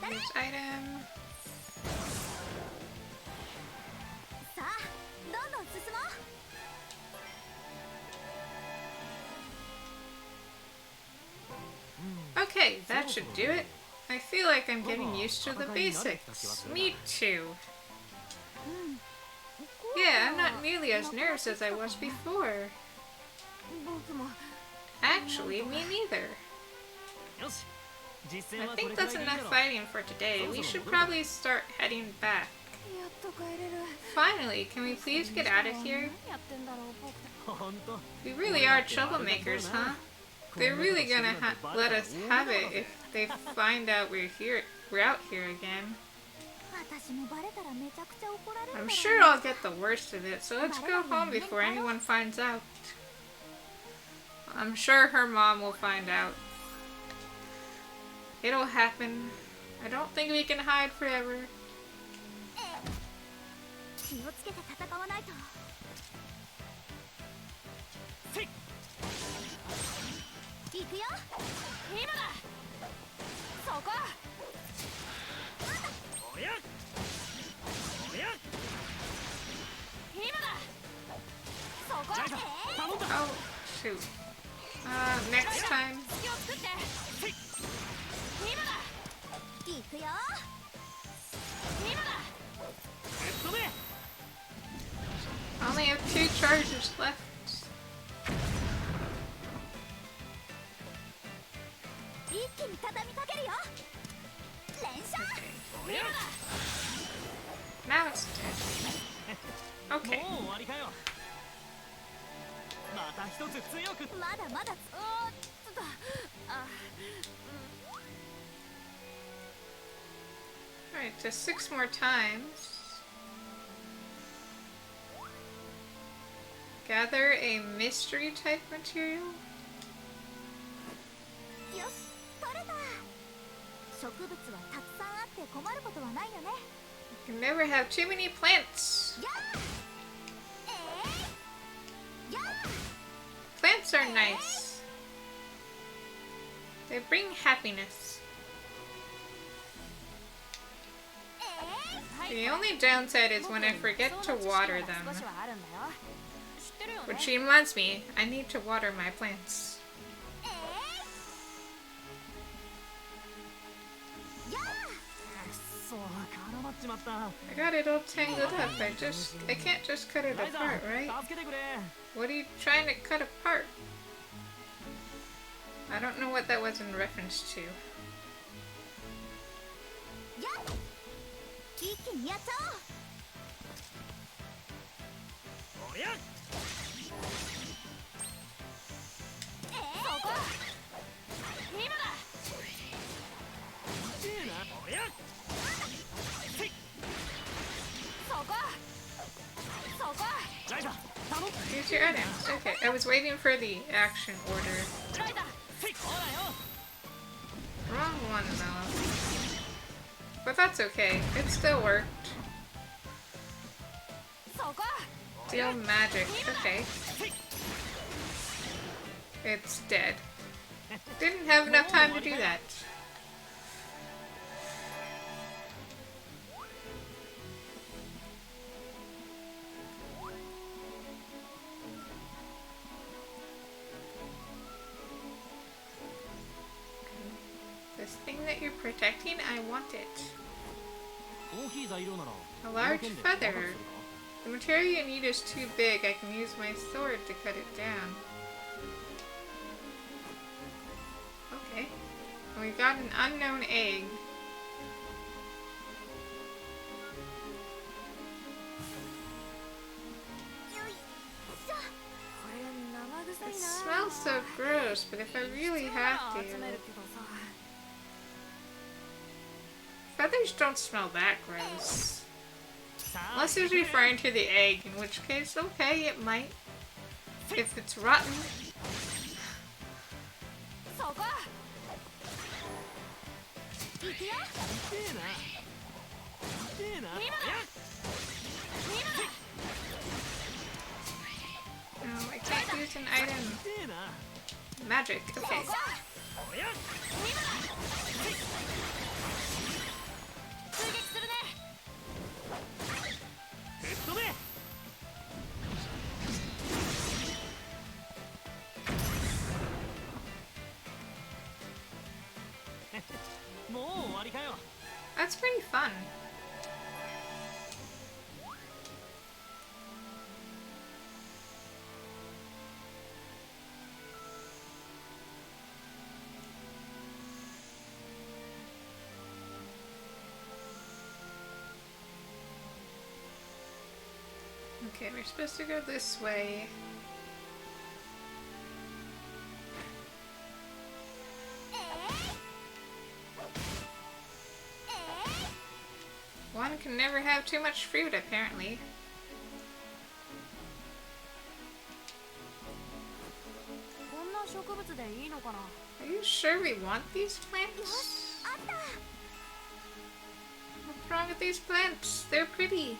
Okay, use item. Okay, that should do it. I I feel like I'm getting used to the basics. Me too. Yeah, I'm not nearly as nervous as I was before. Actually, me neither. I think that's enough fighting for today. We should probably start heading back. Finally, can we please get out of here? We really are troublemakers, huh? They're really gonna let us have it if they find out we're out here again. I'm sure I'll get the worst of it, so let's go home before anyone finds out. I'm sure her mom will find out. It'll happen. I don't think we can hide forever. Oh, shoot. Next time. I only have 2 charges left. Okay. Now it's dead. Okay. Alright, just 6 more times. Gather a mystery type material. You can never have too many plants. Plants are nice. They bring happiness. The only downside is when I forget to water them. Which reminds me, I need to water my plants. I got it all tangled up. I can't just cut it apart, right? What are you trying to cut apart? I don't know what that was in reference to. Use your items. Okay, I was waiting for the action order. Wrong one though. But that's okay. It still worked. Deal magic. Okay. It's dead. Didn't have enough time to do that. This thing that you're protecting, I want it. A large feather. The material you need is too big. I can use my sword to cut it down. Okay. And we got an unknown egg. It smells so gross, but if I really have to... Feathers don't smell that gross. Unless it's referring to the egg, in which case, okay, it might. If it's rotten. No, I can't use an item. Magic, okay. That's pretty fun. Okay, we're supposed to go this way. One can never have too much fruit, apparently. Are you sure we want these plants? What's wrong with these plants? They're pretty.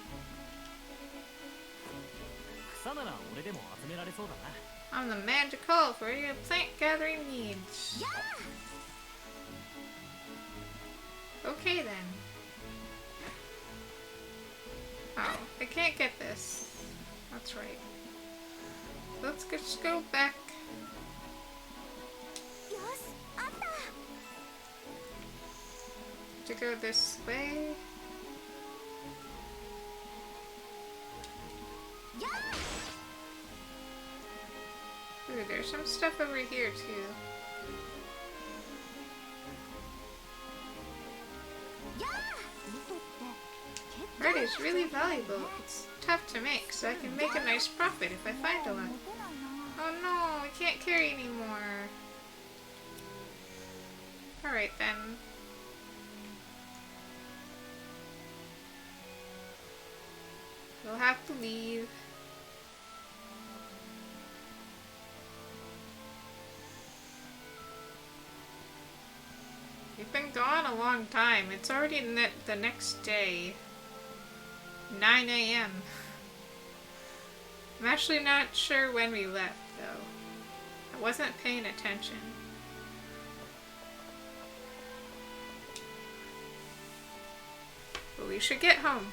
I'm the man to call for your plant gathering needs. Okay then. Oh, I can't get this. That's right. Let's just go back. To go this way. Ooh, there's some stuff over here too. Art is really valuable. It's tough to make, so I can make a nice profit if I find a lot. Oh no, I can't carry anymore. Alright then. We'll have to leave. We've been gone a long time. It's already the next day. 9 a.m. I'm actually not sure when we left, though. I wasn't paying attention. But we should get home.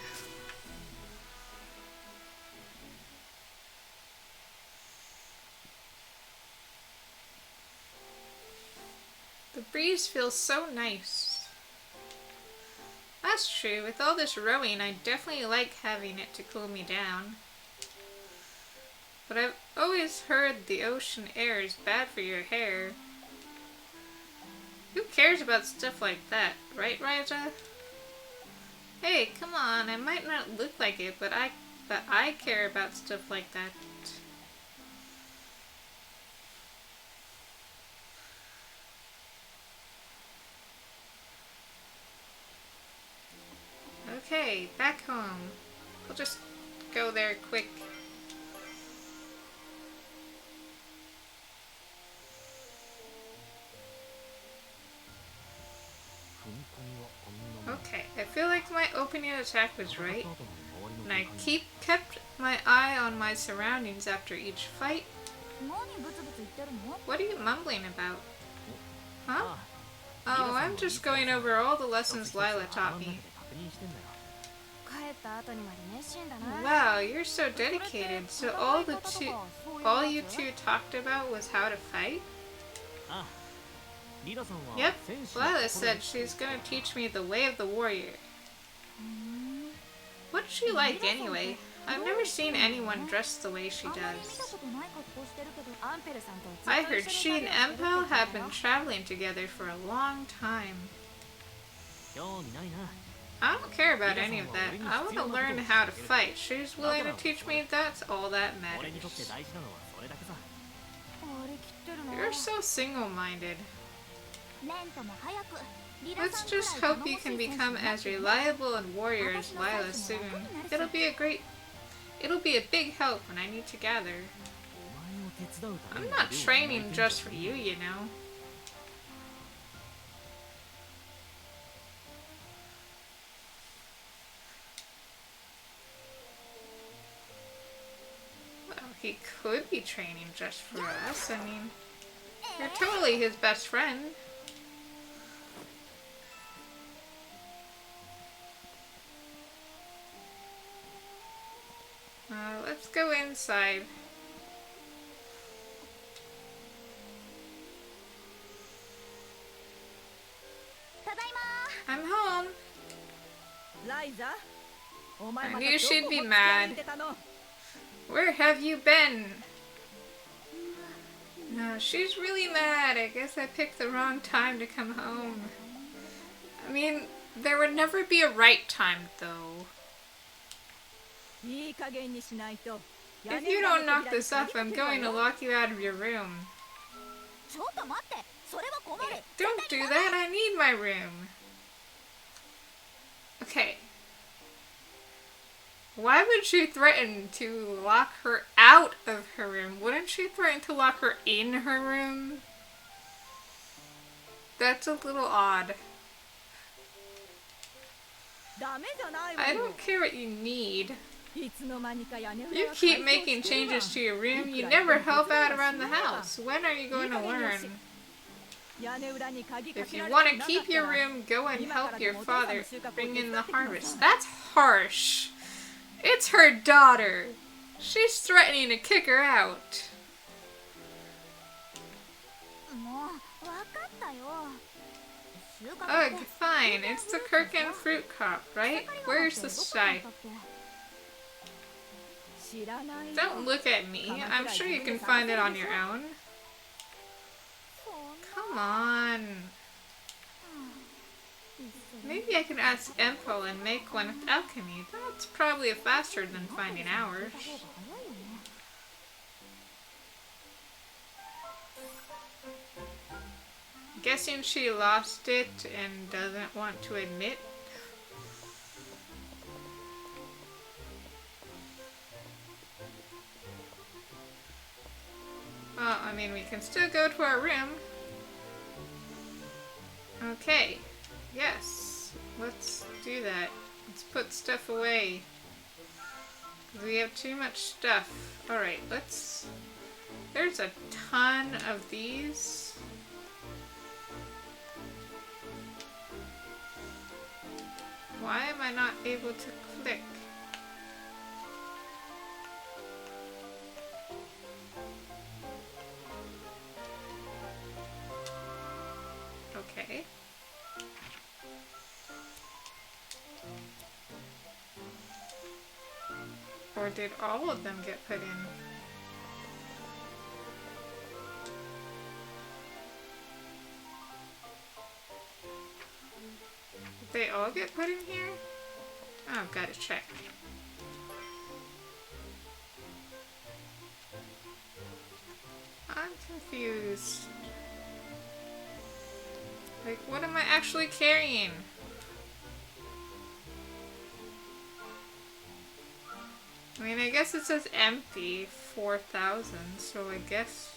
The breeze feels so nice. That's true. With all this rowing, I definitely like having it to cool me down. But I've always heard the ocean air is bad for your hair. Who cares about stuff like that, right, Ryza? Hey, come on. I might not look like it, but I care about stuff like that. Okay, back home. We'll just go there quick. Okay, I feel like my opening attack was right, and I kept my eye on my surroundings after each fight. What are you mumbling about? Huh? Oh, I'm just going over all the lessons Lila taught me. Wow, you're so dedicated. So all you two talked about was how to fight? Yep, Lila said she's gonna teach me the way of the warrior. What's she like anyway? I've never seen anyone dressed the way she does. I heard she and Empel have been traveling together for a long time. I don't care about any of that. I want to learn how to fight. She's willing to teach me, that's all that matters. You're so single-minded. Let's just hope you can become as reliable and warrior as Lila soon. It'll be a big help when I need to gather. I'm not training just for you, you know. Well, he could be training just for us. I mean, you're totally his best friend. Let's go inside. I'm home. I knew she'd be mad. Where have you been? No, she's really mad. I guess I picked the wrong time to come home. I mean, there would never be a right time, though. If you don't knock this off, I'm going to lock you out of your room. Don't do that, I need my room. Okay. Why would she threaten to lock her out of her room? Wouldn't she threaten to lock her in her room? That's a little odd. I don't care what you need. You keep making changes to your room. You never help out around the house. When are you going to learn? If you want to keep your room, go and help your father bring in the harvest. That's harsh. It's her daughter. She's threatening to kick her out. Ugh, fine. It's the Kirkin fruit crop, right? Where's the scythe? Don't look at me. I'm sure you can find it on your own. Come on. Maybe I can ask Empo and make one with alchemy. That's probably faster than finding ours. Guessing she lost it and doesn't want to admit. Well, I mean, we can still go to our room. Okay. Yes. Let's do that. Let's put stuff away. We have too much stuff. Alright, let's... There's a ton of these. Why am I not able to click? Okay. Or did all of them get put in? Did they all get put in here? Oh, I've got to check. I'm confused. Like, what am I actually carrying? I mean, I guess it says empty 4,000, so I guess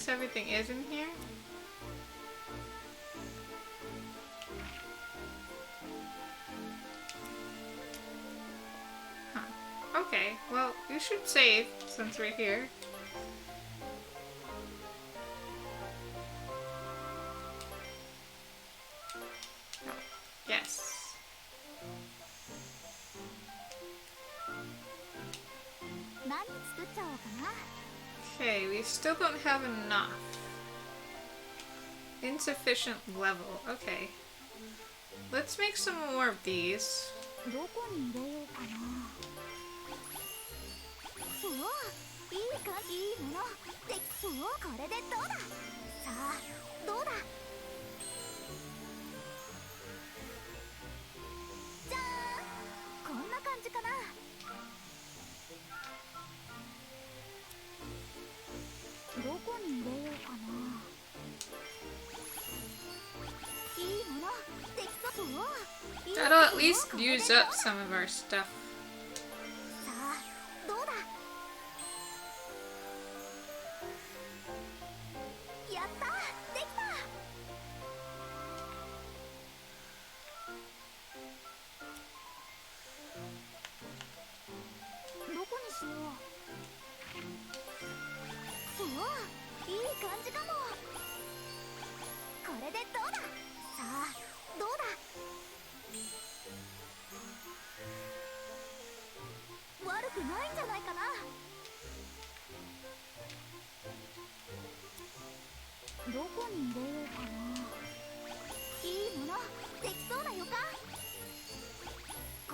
everything is in here. Huh. Okay, well, we should save since we're here. Oh, yes. Okay, we still don't have enough. Insufficient level. Okay. Let's make some more of these. That'll at least use up some of our stuff.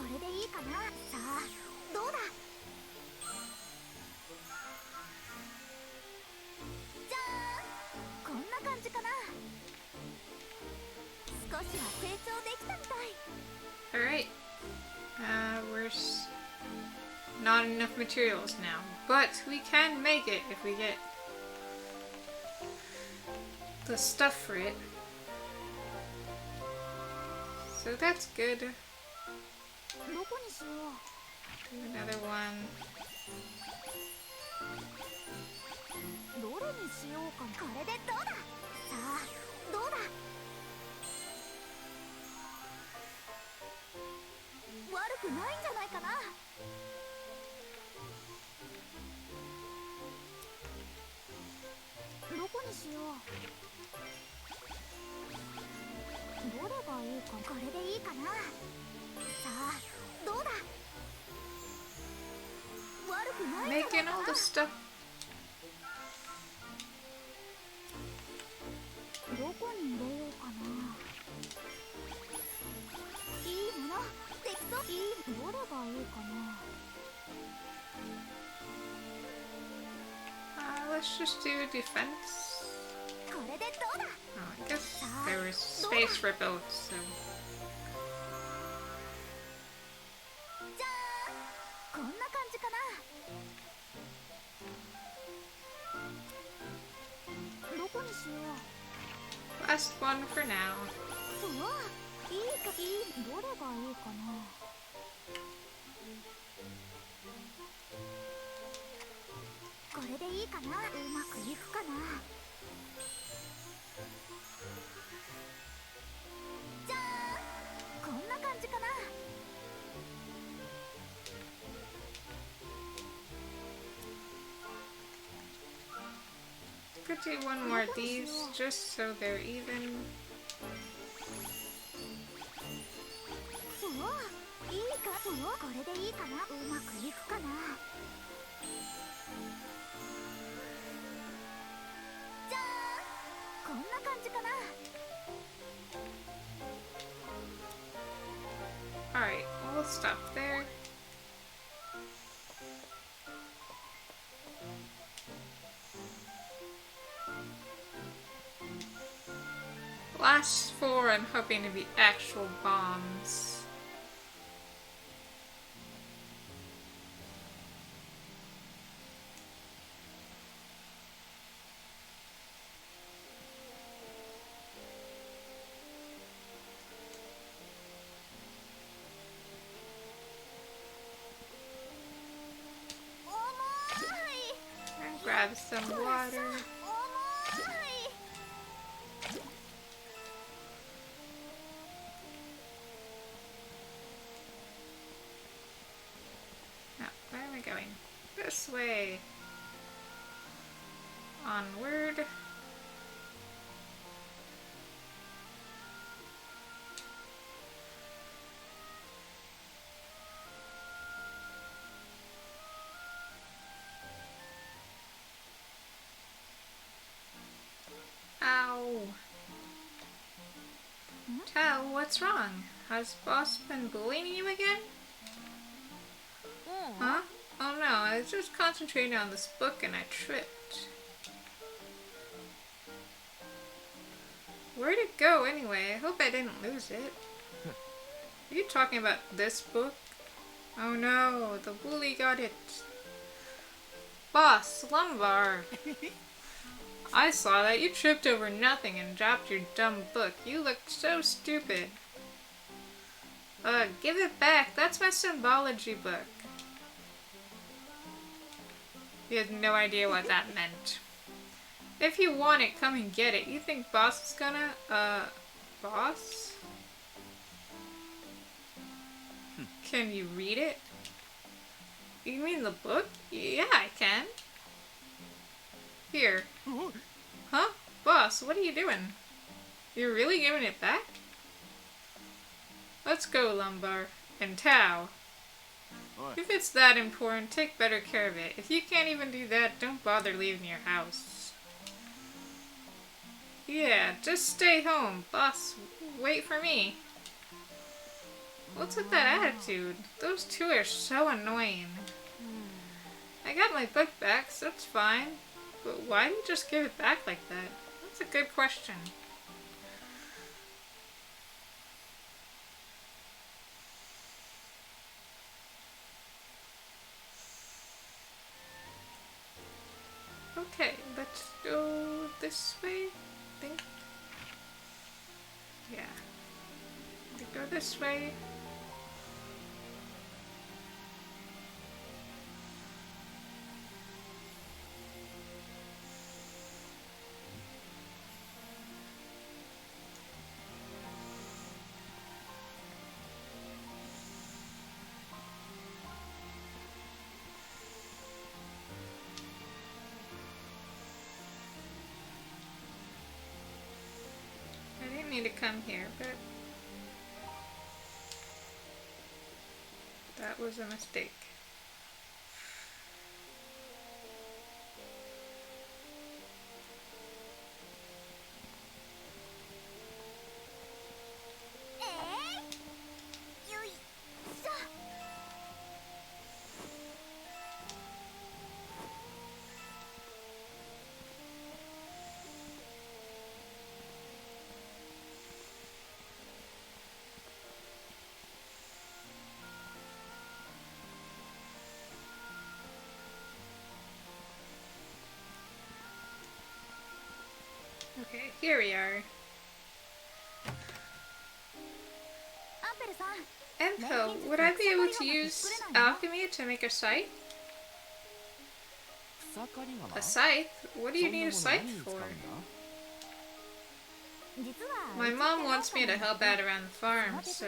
れでいいかな。さあどうだ。じゃーん、こんな感じかな。少しは成長できたみたい。Alright. Not enough materials now. But we can make it if we get the stuff for it. So that's good. Do どこにしよう。 another one. どれにしようかな。これでどうだ。さあどうだ。悪くないんじゃないかな。どこにしよう。どれがいいか。これでいいかな。さあどうだ。悪くないんじゃない Making か all な。 the stuff. どこに入れようかな。いいものできそう。いい。どれがいいかな。 Let's just do defense. これでどうだ。 Oh, I guess there was space for both, so. じゃーん、こんな感じかな。どこにしよう。 Last one for now. おお、いいか。いい。どれがいいかな。これでいいかな。うまくいくかな。じゃーん、こんな感じかな。 Could do one more of these just so they're even. おお、いいか。おお、これでいいかな。うまくいくかな。じゃーん、こんな感じかな。 Alright, we'll stop there. Last four I'm hoping to be actual bombs. And grab some water. Now, where am I going? This way. Onward. Ow. Tell, what's wrong? Has boss been bullying you again? Huh? Oh no, I was just concentrating on this book and I tripped. Where'd it go anyway? I hope I didn't lose it. Are you talking about this book? Oh no, the bully got it. Boss, Lumbar. I saw that. You tripped over nothing and dropped your dumb book. You looked so stupid. Give it back. That's my symbology book. You had no idea what that meant. If you want it, come and get it. You think boss is gonna, boss? Can you read it? You mean the book? Yeah, I can. Here. Huh? Boss, what are you doing? You're really giving it back? Let's go, Lumbar. And Tao. If it's that important, take better care of it. If you can't even do that, don't bother leaving your house. Yeah, just stay home. Boss, wait for me. What's with that attitude? Those two are so annoying. I got my book back, so it's fine. But why do you just give it back like that? That's a good question. Okay, let's go this way, I think. Yeah. We go this way. I didn't mean to come here, but that was a mistake. Okay, here we are. Info, would I be able to use alchemy to make a scythe? A scythe? What do you need a scythe for? My mom wants me to help out around the farm, so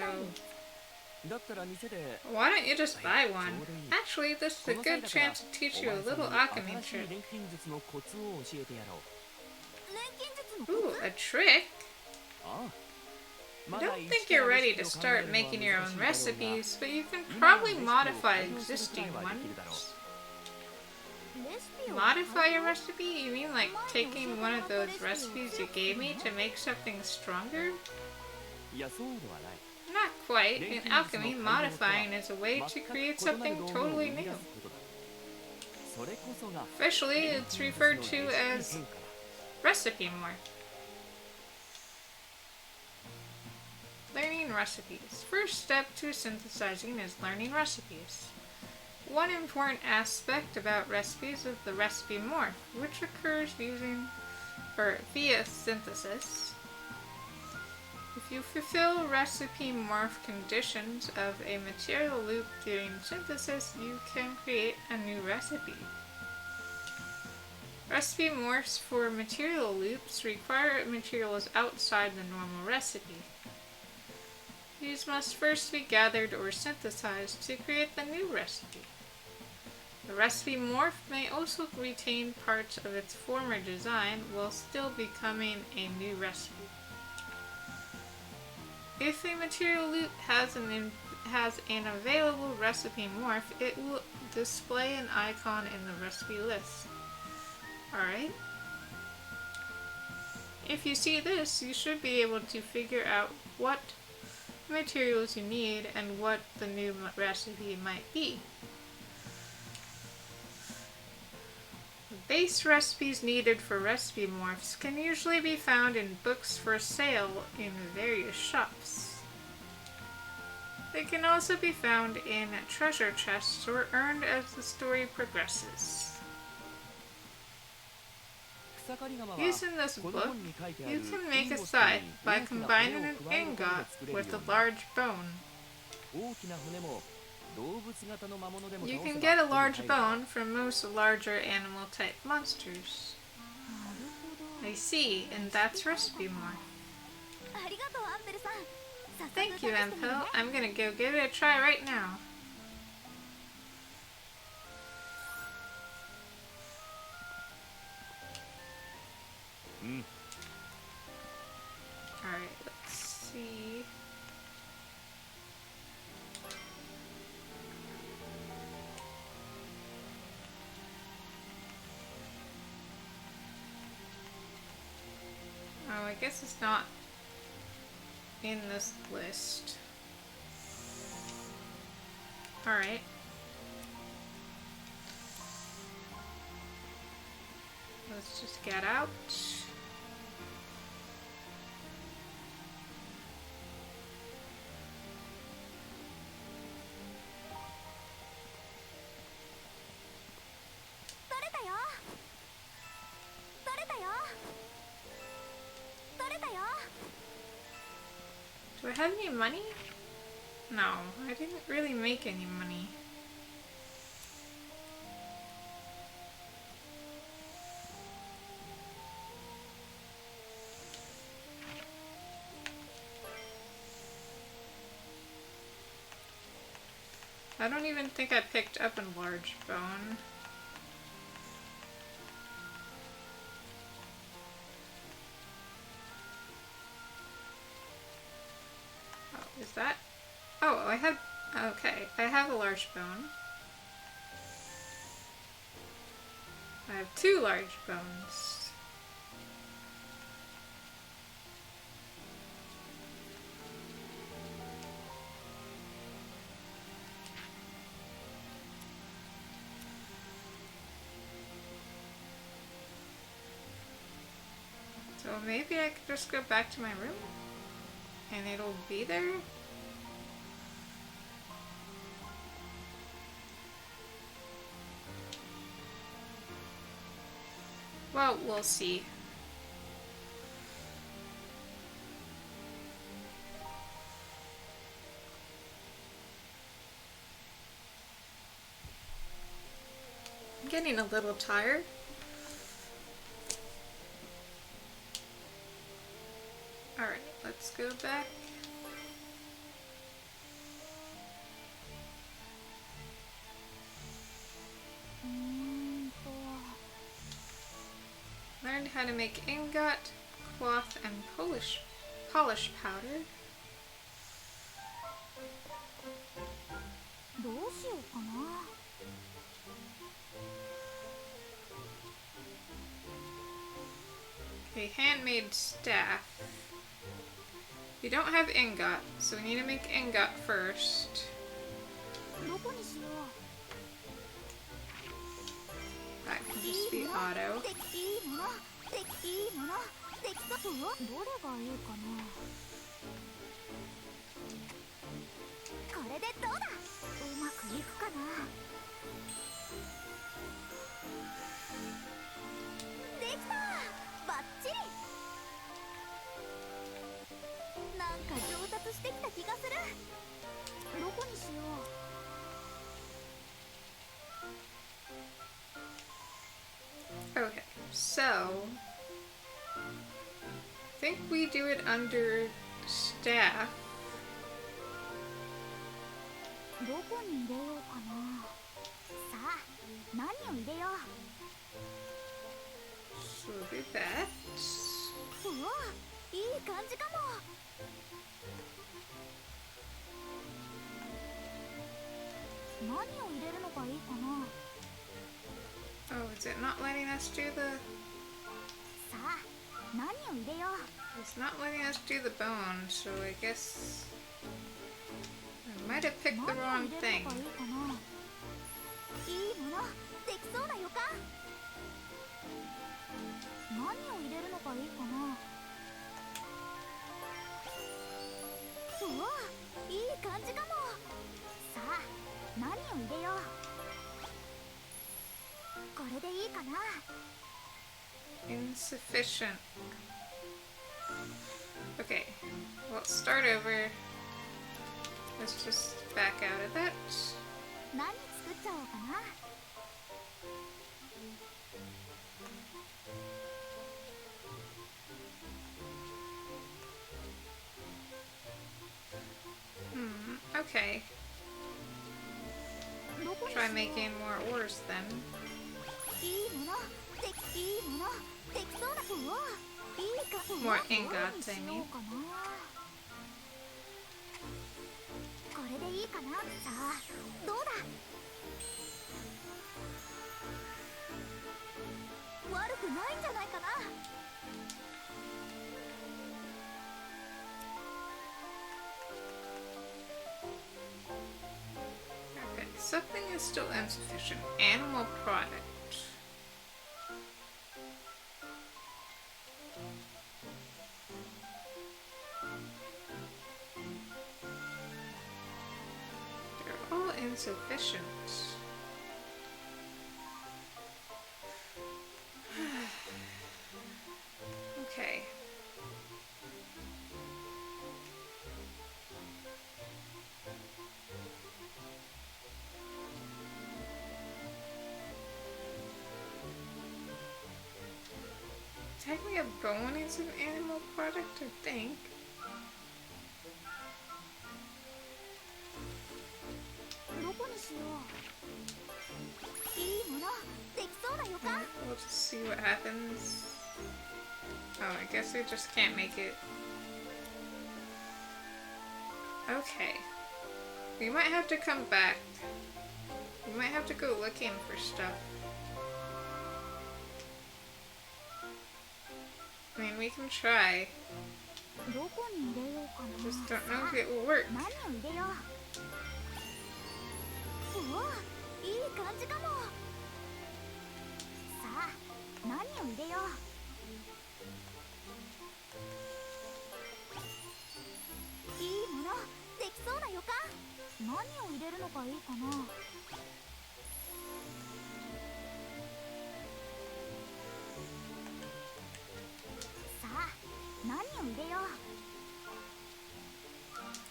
why don't you just buy one? Actually, this is a good chance to teach you a little alchemy trick. Ooh, a trick? I don't think you're ready to start making your own recipes, but you can probably modify existing ones. Modify a recipe? You mean like taking one of those recipes you gave me to make something stronger? Not quite. In alchemy, modifying is a way to create something totally new. Officially, it's referred to as recipe morph. Learning recipes. First step to synthesizing is learning recipes. One important aspect about recipes is the recipe morph, which occurs via synthesis. If you fulfill recipe morph conditions of a material loop during synthesis, you can create a new recipe. Recipe morphs for material loops require materials outside the normal recipe. These must first be gathered or synthesized to create the new recipe. The recipe morph may also retain parts of its former design while still becoming a new recipe. If a material loop has an available recipe morph, it will display an icon in the recipe list. Alright? If you see this, you should be able to figure out what materials you need and what the new recipe might be. The base recipes needed for recipe morphs can usually be found in books for sale in various shops. They can also be found in treasure chests or earned as the story progresses. Using this book, you can make a scythe by combining an ingot with a large bone. You can get a large bone from most larger animal-type monsters. I see, and that's recipe morph. Thank you, Empel. I'm gonna go give it a try right now. Alright, let's see. Oh, I guess it's not in this list. Alright. Let's just get out. Do I have any money? No, I didn't really make any money. I don't even think I picked up a large bone. Oh, is that? Oh, I had... Okay, I have a large bone. I have 2 large bones. So maybe I could just go back to my room and it'll be there. Well, we'll see. I'm getting a little tired. Alright, let's go back. Learned how to make ingot, cloth, and polish powder. どうしようかな。 A handmade staff. We don't have ingot, so we need to make ingot first. どこにしよう。 That can just be auto. いいもの、いいもの、できそう。どれがいいかな。これでどうだ。うまくいくかな。できた。バッチリ。なんか上達してきた気がする。どこにしよう。 Okay, so I think we do it under staff. どこに入れようかな。さあ、何を入れよう。 So we'll do that. うわ、いい感じかも。何を入れるのがいいかな。 Oh, is it not letting us do the... さあ、何を入れよう。 It's not letting us do the bone, so I guess I might have picked the wrong thing. いいもの、できそうな予感。何を入れるのがいいかな。うわ、いい感じかも。さあ、何を入れよう。これでいいかな。 Insufficient. Okay, well, start over. Let's just back out of that. 何作っちゃおうかな。 Okay. Try making more ores then. いいもの、いいもの、できそうな。うわ、いいか。 More ingots, I mean. これでいいかな。さあ、どうだ。悪くないんじゃないかな。 Okay. is still insufficient. Animal product. They're all insufficient. Okay. Technically, a bone is an animal product, I think. We'll just see what happens. Oh, I guess we just can't make it. Okay. We might have to come back. We might have to go looking for stuff. I mean, we can try. I just don't know if it will work.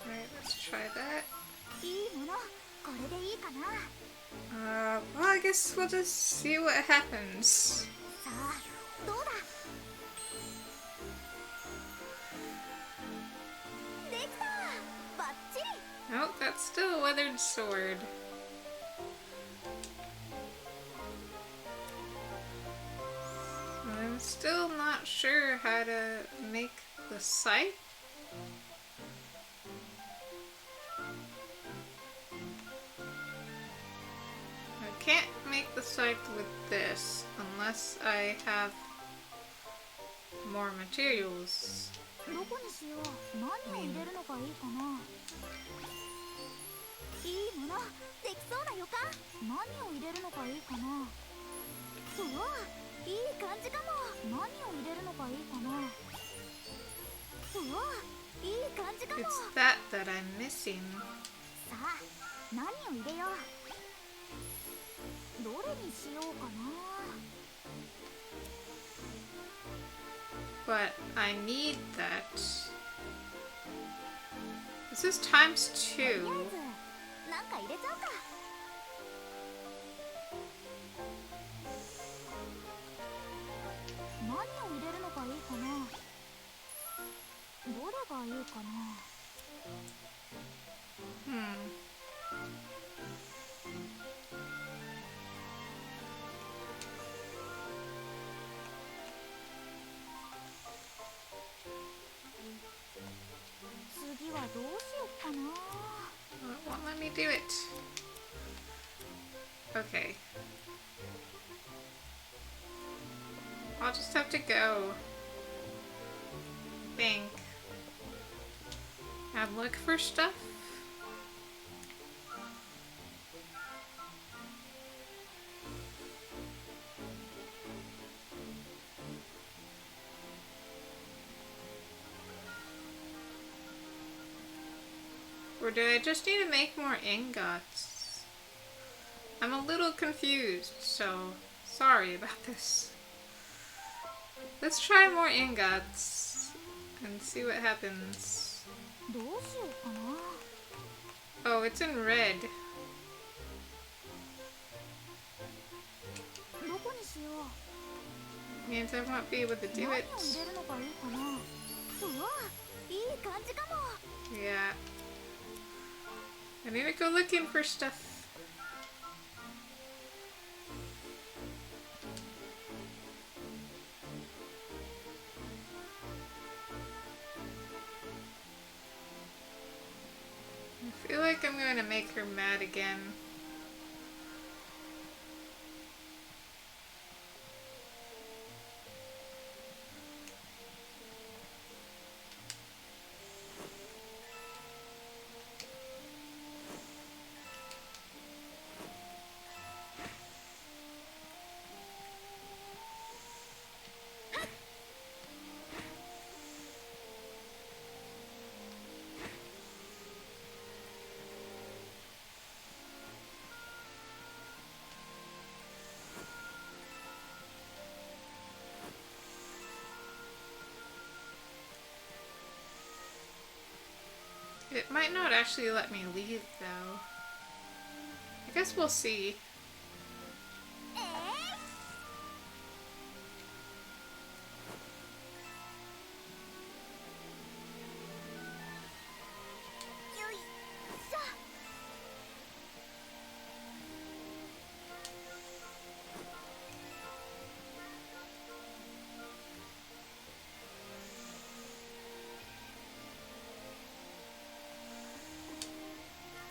Alright, let's try that. Well, I guess we'll just see what happens. Nope, that's still a weathered sword. I'm still not sure how to make the scythe. I can't make the scythe with this unless I have more materials. It's that I'm missing. But I need that. This is ×2. Well, it won't let me do it. Okay. I'll just have to go. I think. And look for stuff. Or do I just need to make more ingots? I'm a little confused, so sorry about this. Let's try more ingots and see what happens. Oh, it's in red. Means I won't be able to do it. Yeah. I need to go looking for stuff. I feel like I'm going to make her mad again. It might not actually let me leave, though. I guess we'll see.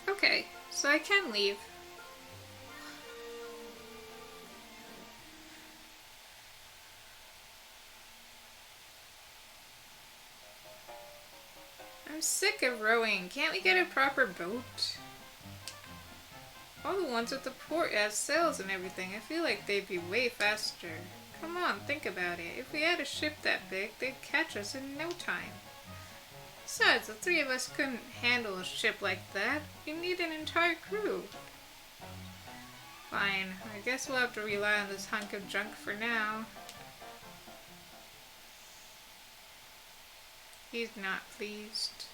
Okay, so I can leave. I'm sick of rowing. Can't we get a proper boat? All the ones at the port have sails and everything. I feel like they'd be way faster. Come on, think about it. If we had a ship that big, they'd catch us in no time. Besides, the three of us couldn't handle a ship like that. We need an entire crew. Fine, I guess we'll have to rely on this hunk of junk for now. He's not pleased.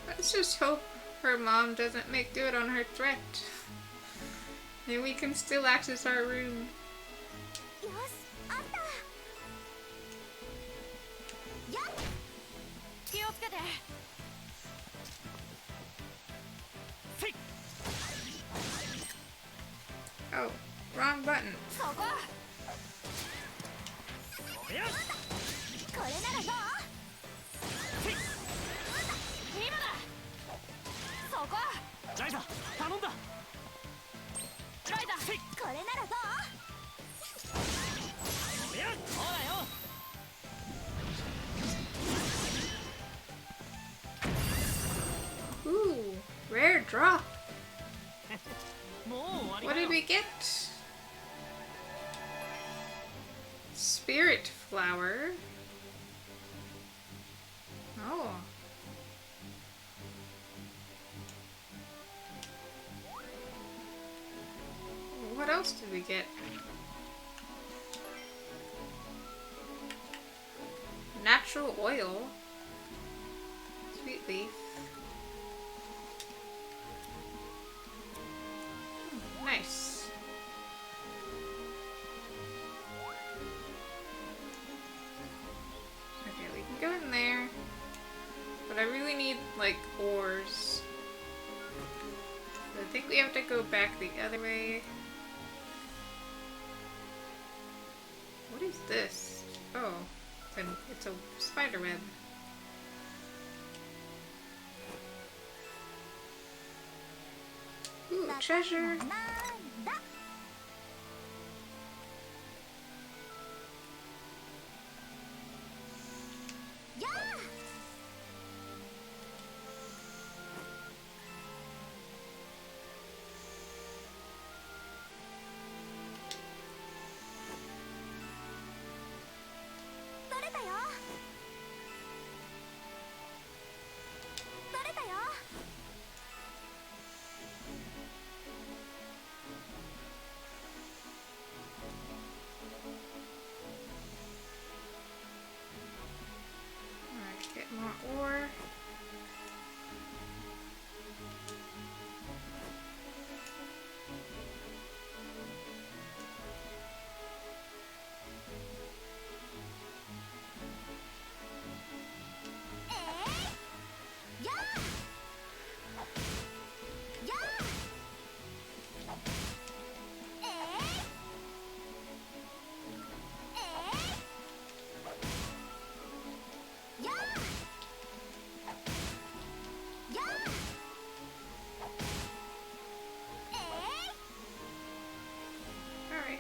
Let's just hope her mom doesn't make good on her threat. Then we can still access our room. Oh, wrong button. Ryza, 頼んだ。Ryza、これならどう？いや、そうだよ。Ooh, rare drop. What did we get? Spirit flower. Oh. What else did we get? Natural oil. Sweet leaf. Nice. Okay, we can go in there. But I really need, like, ores. So I think we have to go back the other way. What is this? Oh, it's a spider web. Ooh, treasure! More ore.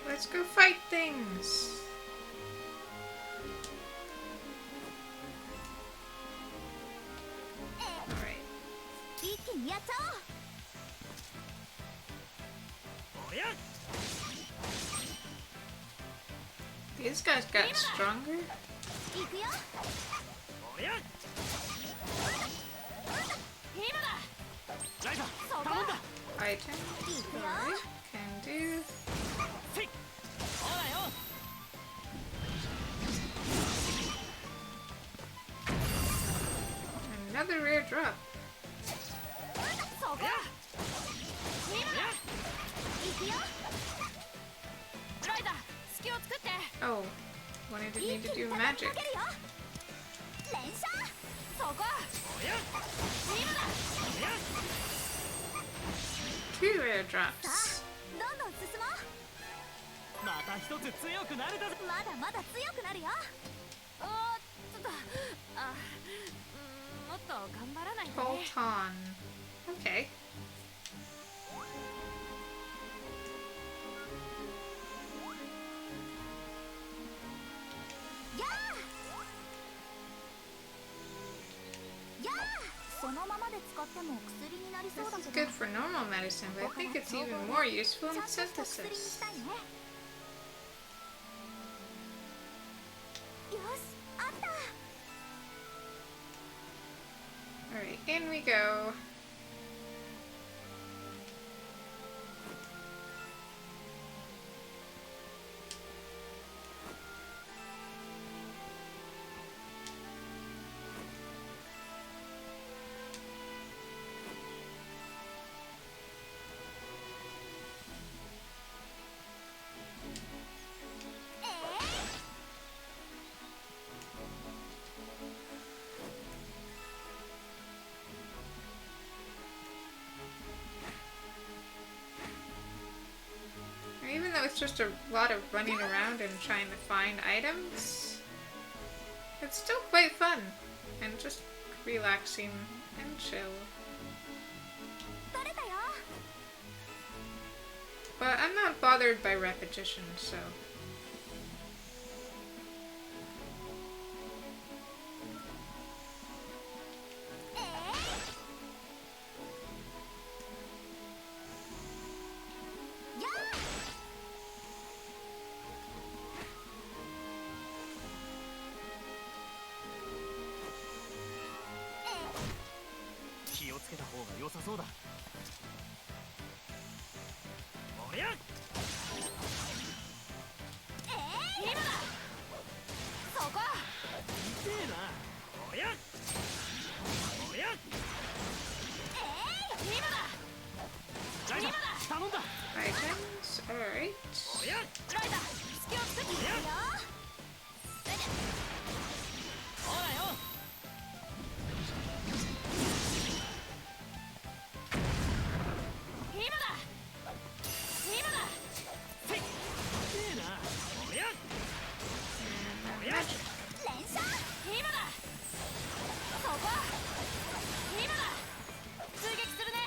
Let's go fight things! Alright. These guys got stronger. 行くよ。おりゃ今だ。ライザそこ。頼んだ Items. Alright. Can do. せいほらよ Another rare drop. そこ。今だ。行くよ。ライザ、隙を作って。 Oh. Wanted to 一 need 気 to に do 叩き magic. のけるよ。連射。そこ。おりゃ今だ。おりゃ Two rare さ drops. あ、どんどん進もう。また一つ強くなれたぞまだまだ強くなるよ。ちょっと、もっと頑張らないとね。 Bolt on. Okay. やあ。やあ。そのままで使っても薬になりそう This だ is け good ど。 for normal medicine, but I think it's even more useful ち in ゃんとした薬に synthesis. したいね。よし、あった。 Alright, in we go. Even though it's just a lot of running around and trying to find items, it's still quite fun and just relaxing and chill. 取れたよ。 But I'm not bothered by repetition, so. Items, alright. ライダー、隙を作っていくよ。今だ。今だ。 And magic. 連射。今だ。そこ。今だ。追撃するね。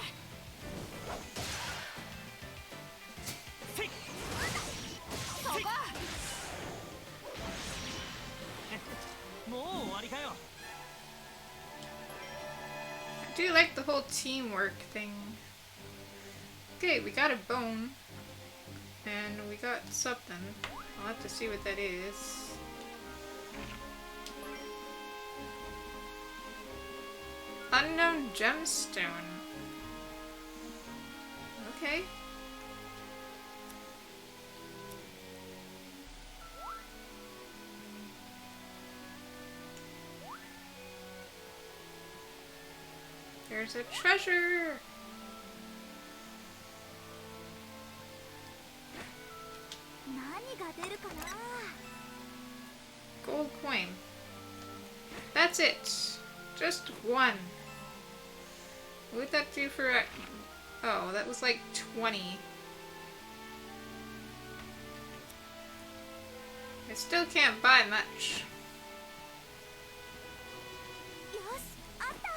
そこ。もう終わりかよ I do like the whole teamwork thing. Okay, we got a bone. And we got something. I'll have to see what that is. Unknown gemstone. Okay. There's a treasure! Gold coin. That's it. Just one. What would that do for a... Oh, that was like 20. I still can't buy much. よし、あった。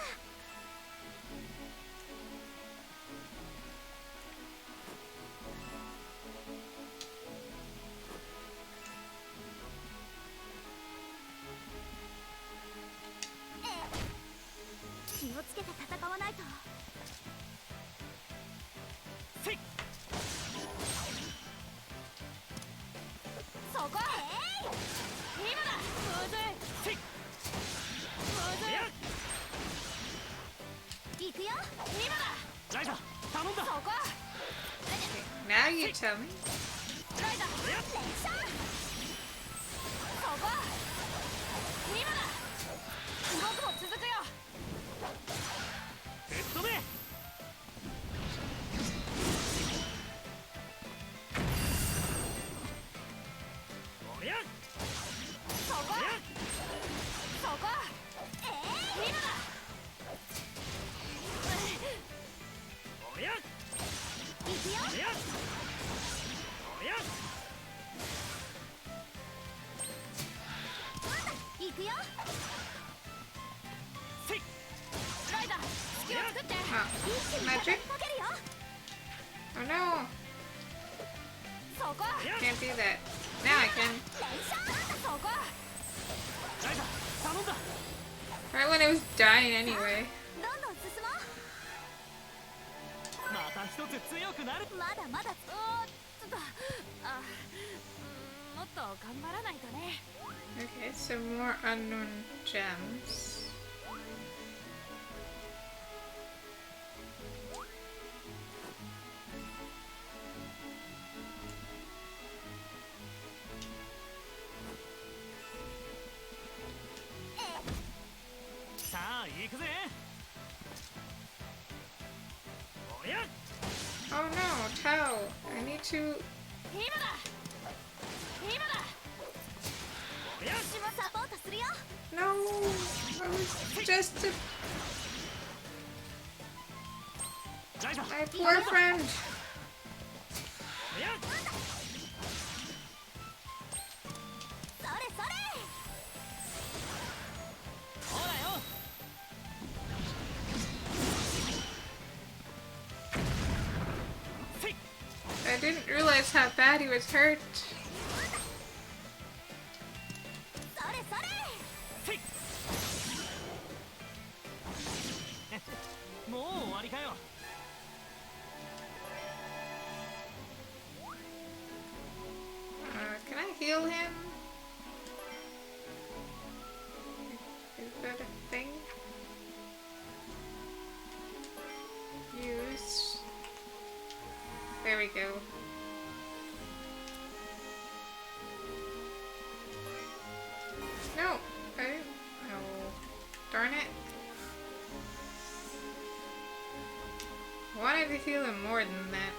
気をつけて戦わないと。せいそこ。ライザ頼んだ。そこ Now you tell me. ライダー連射そこ今だ僕も続くよヘッドで。おりゃそこそこ今だおりゃ行くよおりゃおりゃ行くよせい。ライダー隙を作って Oh, 一気に magic? かけるよ Oh no, そこ can't do that. Now I can. 連射そこライザ頼んだ。 Right when I was dying anyway. どんどん進もまた一つ強くなる。うまだまだちょっともっと頑張らないとね Okay, so more unknown gems. Sa さあ行くぜ。おりゃ Oh no, Tao. I need to. 今だ今だおりゃ私もサポートするよ No, I was just a, ライザ my poor friend. おりゃそれそれほらよ。せい。 I didn't realize how bad he was hurt. それそれせい。もう終わりかよ。 Can I heal him? Is that a thing? Use. There we go. No! I didn't. No. Darn it. I wanted to heal him more than that.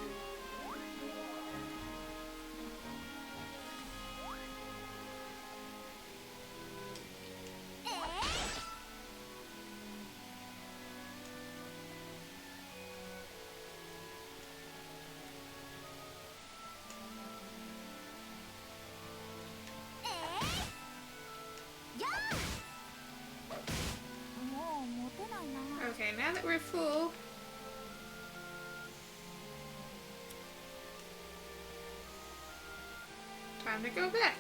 Okay, now that we're full, time to go back.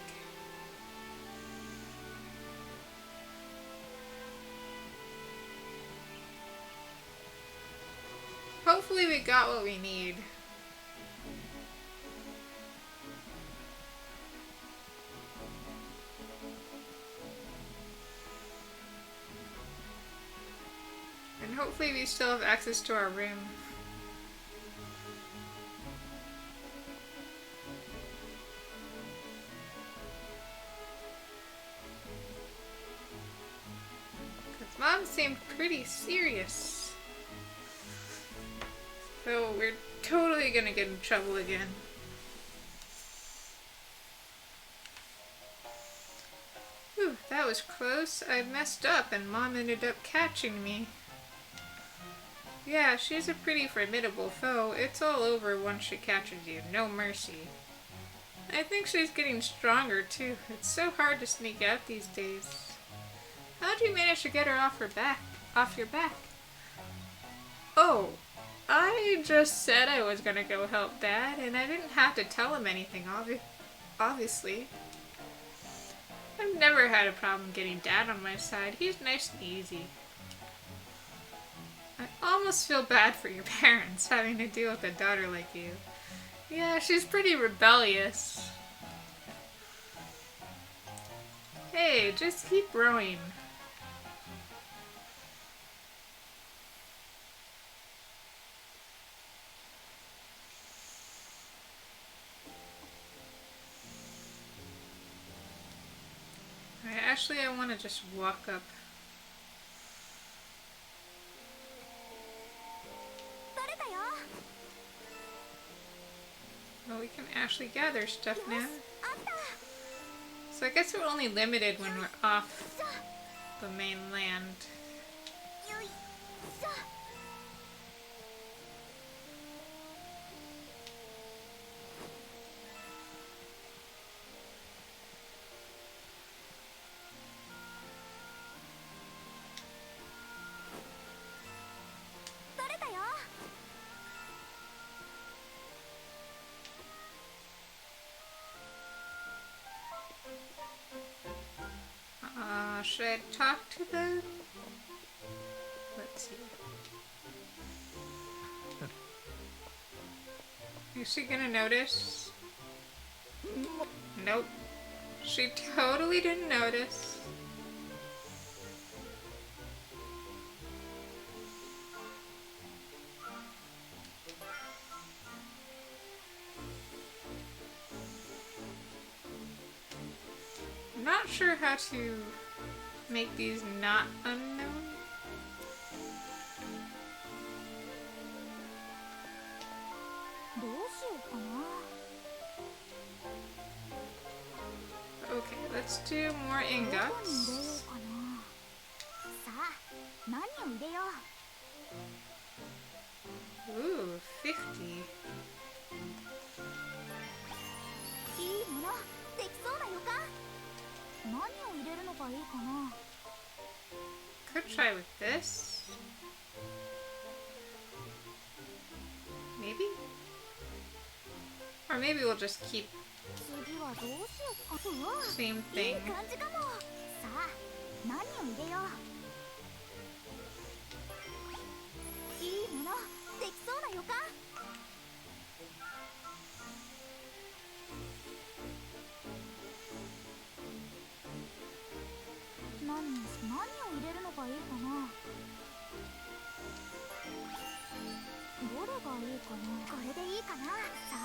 Hopefully we got what we need. And hopefully we still have access to our room. Because Mom seemed pretty serious. So we're totally gonna get in trouble again. Whew, that was close. I messed up and Mom ended up catching me. Yeah, she's a pretty formidable foe. It's all over once she catches you. No mercy. I think she's getting stronger too. It's so hard to sneak out these days. How'd you manage to get her off your back? Oh, I just said I was gonna go help Dad, and I didn't have to tell him anything, obviously. I've never had a problem getting Dad on my side. He's nice and easy. I almost feel bad for your parents having to deal with a daughter like you. Yeah, she's pretty rebellious. Hey, just keep rowing. Actually, I want to just walk up. 取れたよ。 Well, we can actually gather stuff よし、 now. あった。 So I guess we're only limited when we're off the mainland. よいしょ。 取れたよ。 Should I talk to the... Let's see. Is she gonna notice? Nope. She totally didn't notice. I'm not sure how to make these not unknown. どうしようかな。 Okay, let's do more どこに入れよ ingots. うかな。さあ、何を入れよう。 Ooh, 50. いいものできそうな予感。何を入れるのがいいかな。 Could try with this. Maybe? Or maybe we'll just keep 次はどうしようか。うわ、 same いい thing. 感じかも。さあ、何を入れよう。いいものできそうな予感。 何を入れるのがいいかな。どれがいいかな。これでいいかな。さあ、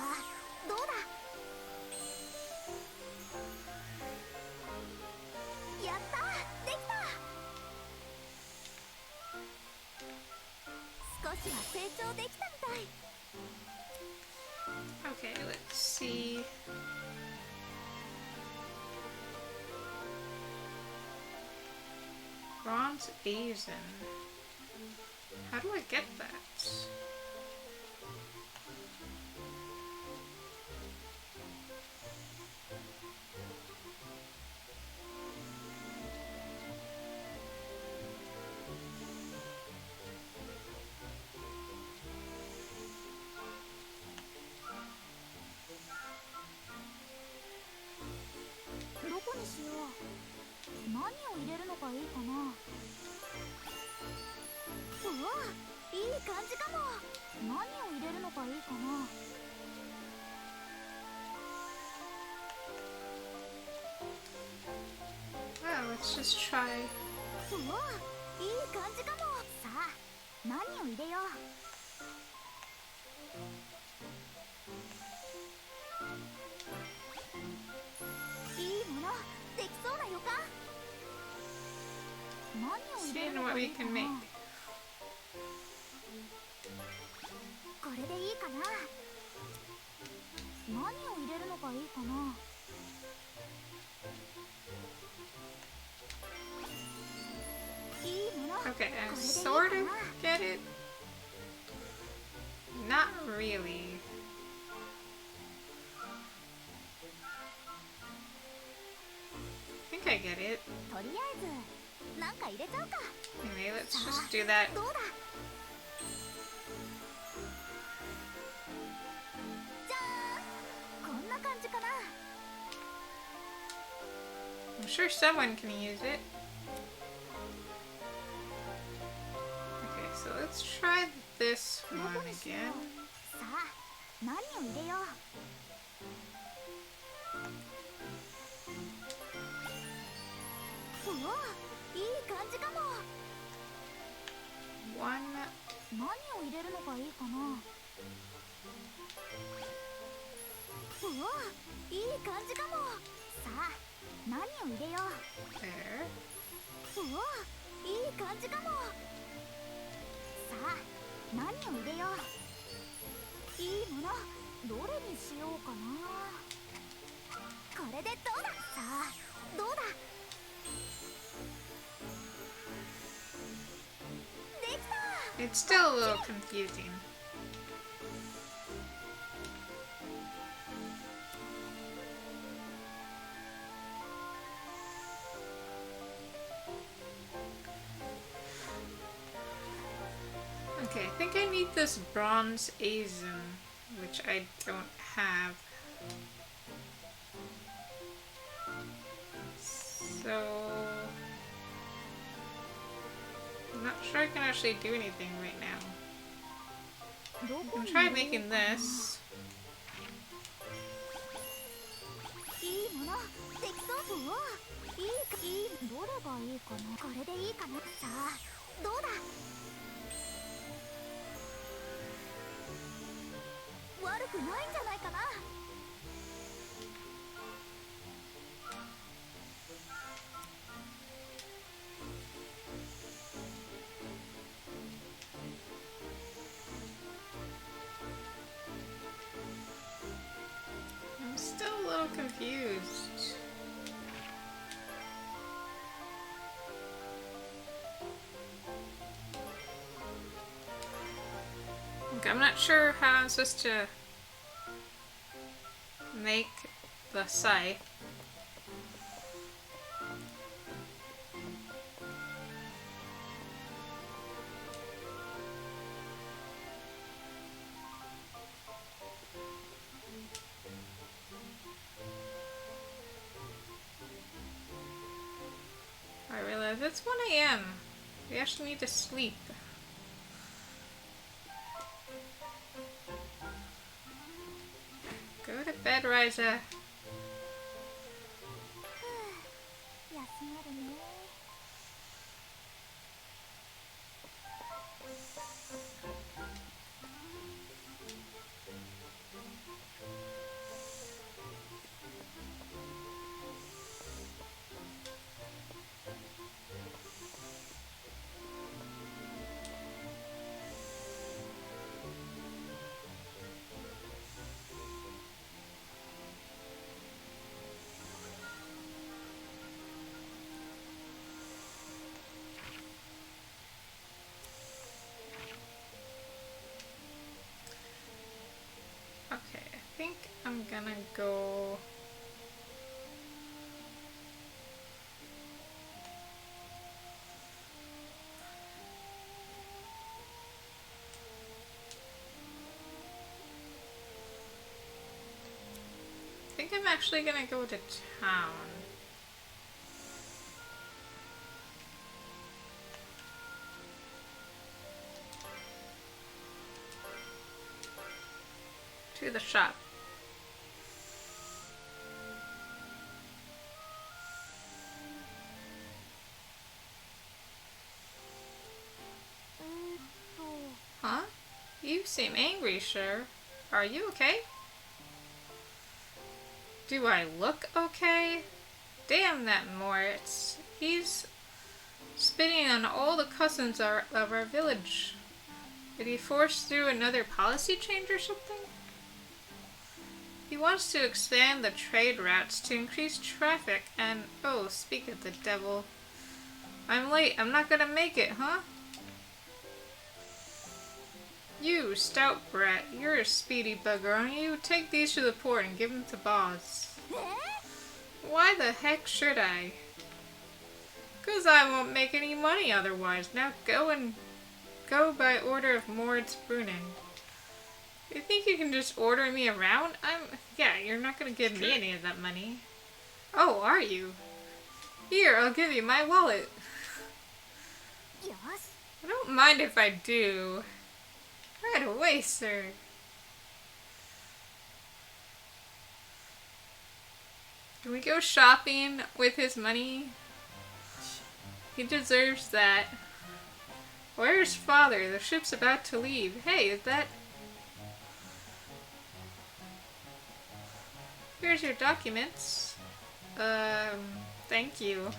どうだ。やった、できた。少しは成長できたみたい。 Okay, let's see. Bronze Asian. How do I get that? Well, let's just try. うわ、いい感じかも。さあ、何を入れよう。いいものできそうな予感。何を入れる Seeing の what がい we いか can な。 make. これでいいかな。何を入れるのがいいかな。 Okay, I sort of get it. Not really. I think I get it. とりあえずなんか入れちゃうか。 Anyway, let's just do that. どうだ。じゃーん、こんな感じかな。 I'm sure someone can use it. Okay, so let's try this ど one こにしよ again. う。さあ、何を入れよう。うわ、いい感じかも。 One. 何を入れるのがいいかな。うわ、いい感じかも。さあ、何を入れよう。 There. おお、いい感じかも。さあ、何を入れよう。いいもの、どれにしようかな。これでどうだ。さあ、どうだ。できた。 It's still a little confusing. Okay, I think I need this bronze Azen, which I don't have. So I'm not sure I can actually do anything right now. I can try making this. いいもの、できそう。おお、いい、どれがいいかな。これでいいかな。さあ、どうだ。悪くないんじゃないかな。I'm still a little confused. Okay, I'm not sure how I'm supposed to make the scythe. I realize it's 1 a.m. We actually need to sleep. Go to bed, Ryza. 休まるね。Okay, I think I'm gonna go... I think I'm actually gonna go to town. To the shop. Huh? You seem angry, sir. Are you okay? Do I look okay? Damn that Moritz. He's spitting on all the cousins of our village. Did he force through another policy change or something? He wants to expand the trade routes to increase traffic and... Oh, speak of the devil. I'm late. I'm not gonna make it, huh? You, stout brat. You're a speedy bugger, aren't you? Take these to the port and give them to Boz. Why the heck should I? 'Cause I won't make any money otherwise. Now go by order of Moritz Bruning. You think you can just order me around? Yeah, you're not gonna give me any of that money. Oh, are you? Here, I'll give you my wallet. Yes. I don't mind if I do. Right away, sir. Can we go shopping with his money? He deserves that. Where's father? The ship's about to leave. Hey, is that... Here's your documents. Thank you.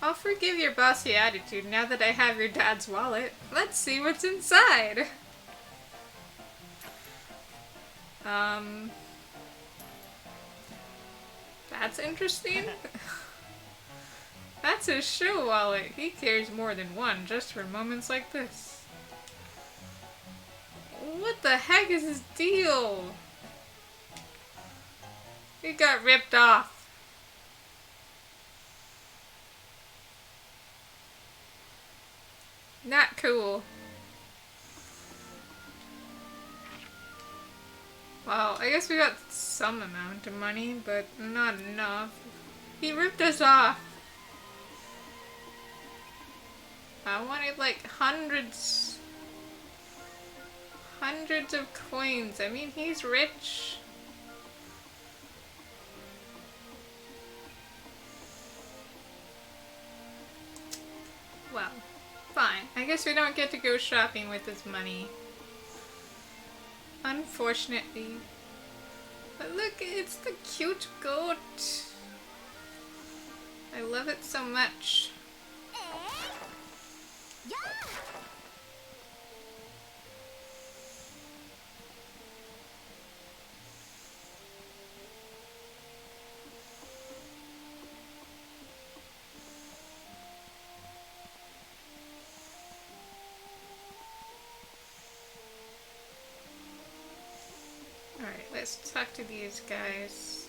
I'll forgive your bossy attitude now that I have your dad's wallet. Let's see what's inside. That's interesting. That's his show wallet. He carries more than one just for moments like this. What the heck is his deal? He got ripped off. Not cool. Well, I guess we got some amount of money, but not enough. He ripped us off. I wanted like hundreds of coins. I mean, he's rich. Well, fine. I guess we don't get to go shopping with this money. Unfortunately. But look, it's the cute goat. I love it so much. Alright, let's talk to these guys.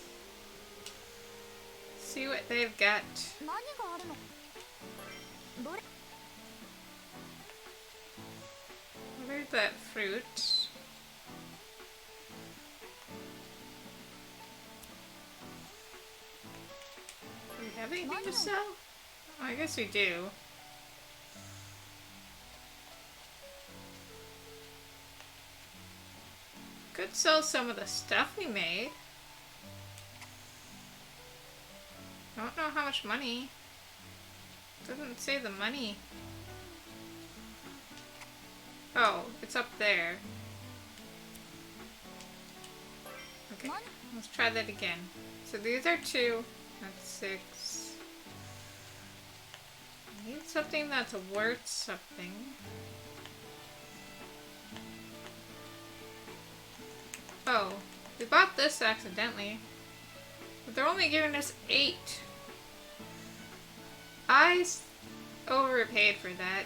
See what they've got. Where's that fruit? Do we have anything to sell? Oh, I guess we do. Could sell some of the stuff we made. I don't know how much money. Doesn't say the money. Oh, it's up there. Okay, let's try that again. So these are 2. That's 6. I need something that's worth something. Oh, we bought this accidentally. But they're only giving us 8. I overpaid for that.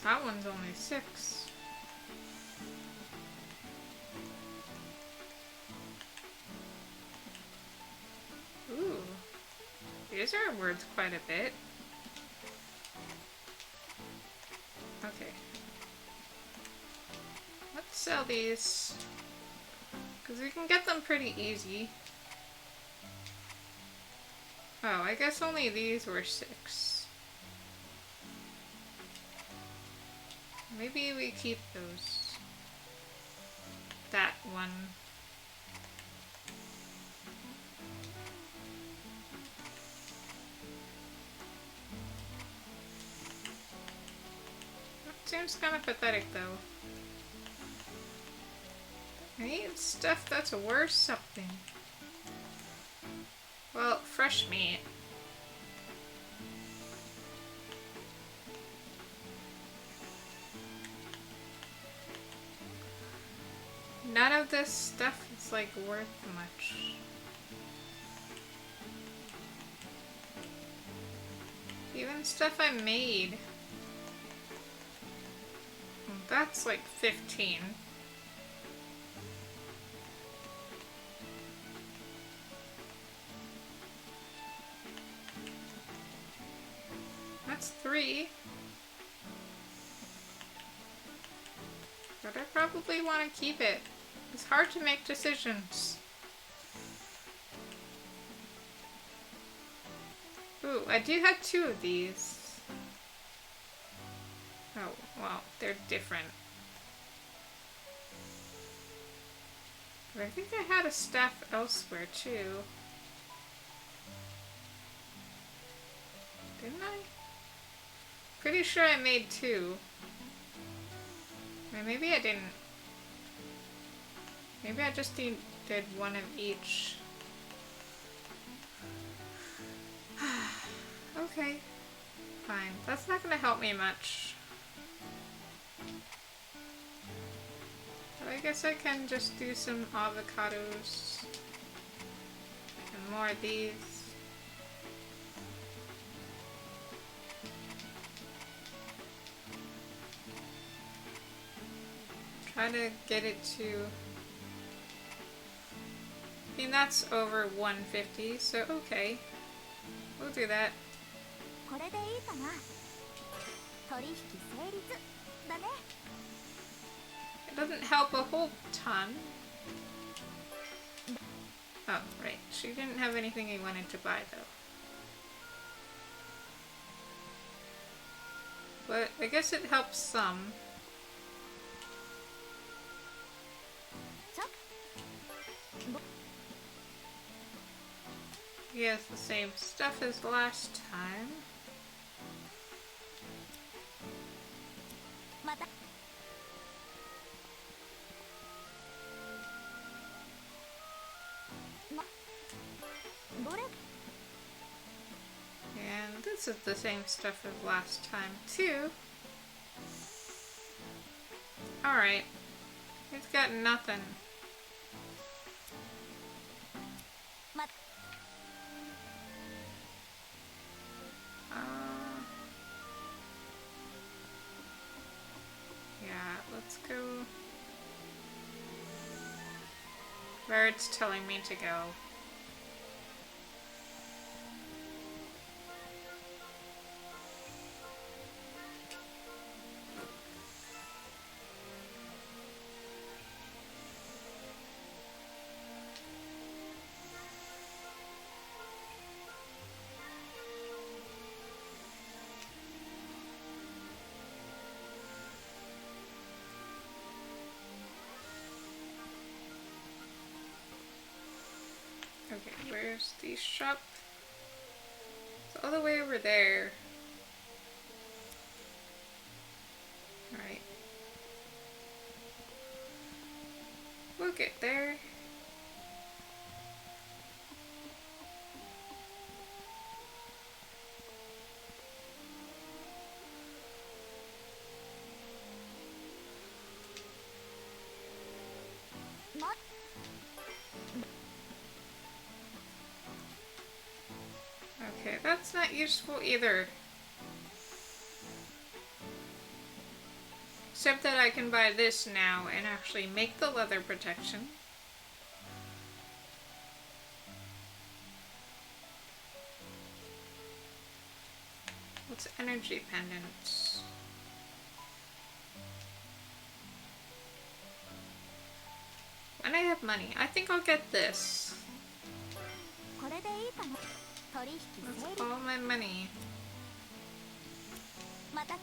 That one's only 6. Ooh. These are worth quite a bit. Okay. Let's sell these. Because we can get them pretty easy. Oh, I guess only these were 6. Maybe we keep those. That one. That seems kind of pathetic though. I need stuff that's worth something. Well, fresh meat. None of this stuff is like worth much. Even stuff I made. That's like 15. That's 3. But I probably want to keep it. It's hard to make decisions. Ooh, I do have 2 of these. Oh, well, they're different. But I think I had a staff elsewhere too. Didn't I? Pretty sure I made 2. Or maybe I didn't. Maybe I just did 1 of each. Okay. Fine. That's not gonna help me much. But I guess I can just do some avocados. And more of these. Try to get it to... I mean, that's over 150, so okay. We'll do that. これでいいかな。取引成立だね。 It doesn't help a whole ton. Oh, right. She didn't have anything he wanted to buy, though. But I guess it helps some. He has the same stuff as last time. また どれ And this is the same stuff as last time, too. Alright. He's got nothing. ま Yeah, let's go where it's telling me to go. Okay, where's the shop? It's all the way over there. Alright. We'll get there. Okay, that's not useful either. Except that I can buy this now and actually make the leather protection. What's energy pendants? When I have money, I think I'll get this. これでいいかな。取引成 That's 立 all my money. また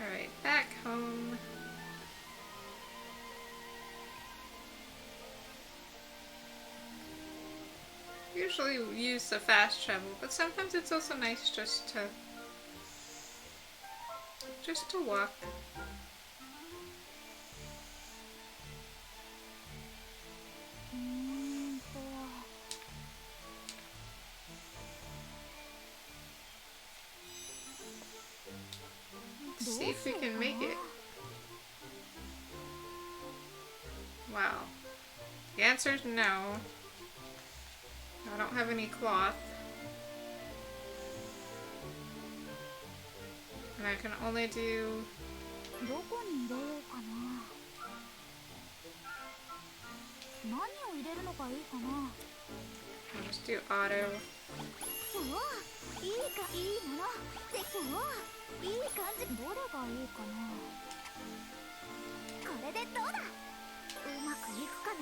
Alright, back home. Usually we use the fast travel, but sometimes it's also nice just to walk. Let's see if we can make it. Wow. The answer is no. I don't have any cloth. And I can only do... どこに入れようかな。何を入れるのがいいかな。 I'll just do auto. うわ、いいか、いいもの。で、うわ、いい感じ。どれがいいかな。これれでどうだ。うまくいくかな。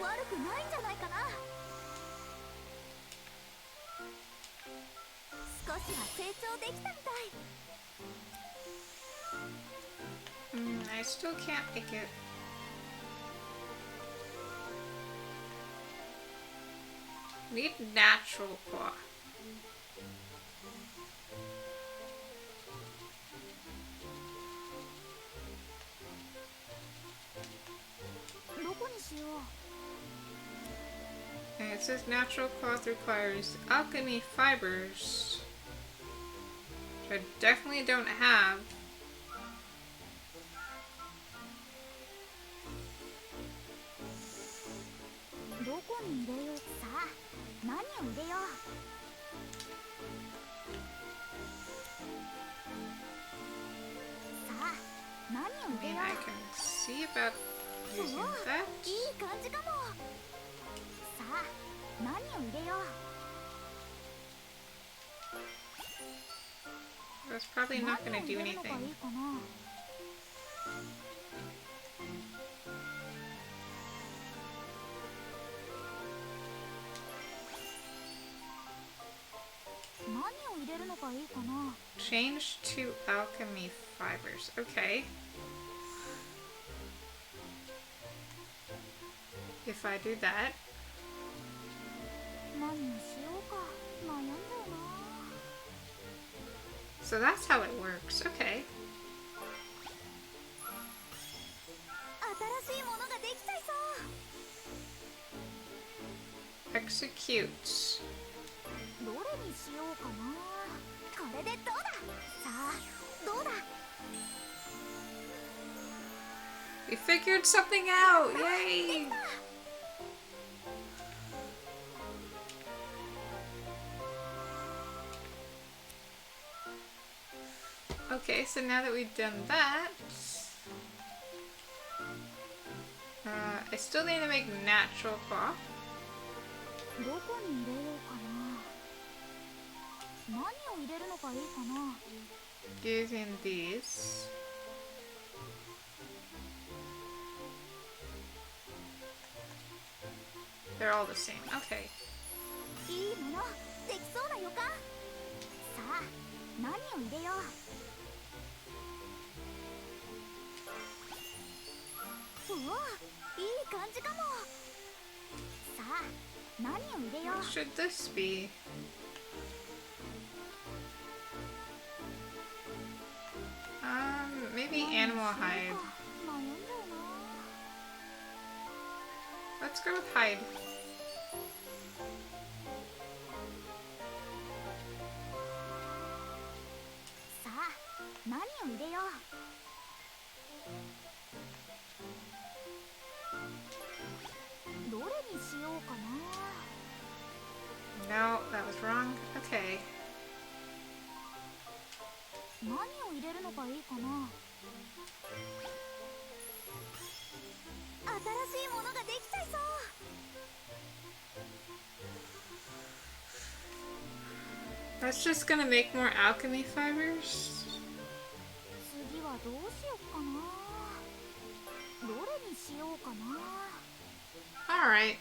悪くないんじゃないかな。少しは成長できたみたい。I still can't make it. Need natural claw. どこにしよう。 And it says natural cloth requires alchemy fibers, which I definitely don't have. どこに入れよう。さあ、何を入れよう。さあ、何を I 入れ mean, よ I う。 can see about using おお、 that. いい感じかも。さあ、何を入れよう。 That's probably not going to do 何を入れるのがいい anything. かな。何を入れるのがいいかな。 Change to alchemy fibers. Okay. If I do that, 何をしようか悩んじゃうな。 so that's how it works. Okay. 新しいものができちゃいそう。 Execute. どれにしようかな。これでどうだ。さあ、どうだ。 We figured something out! Yay! Okay, so now that we've done that, I still need to make natural cloth. どこに入れようかな。何を入れるのがいいかな。 Using these. They're all the same. Okay. いいものできそうな予感。さあ、何を入れよう。おお、いい感じかも。さあ、何を入れよう。 What should this be? Maybe animal hide. 悩んじゃうな。 Let's go with hide. さあ、何を入れよう。 どれにしようかな。 No, that was wrong. Okay. 何を入れるのがいいかな。 新しいものができちゃいそう。 That's just gonna make more alchemy fibers. 次はどうしようかな。どれにしようかな。 Alright.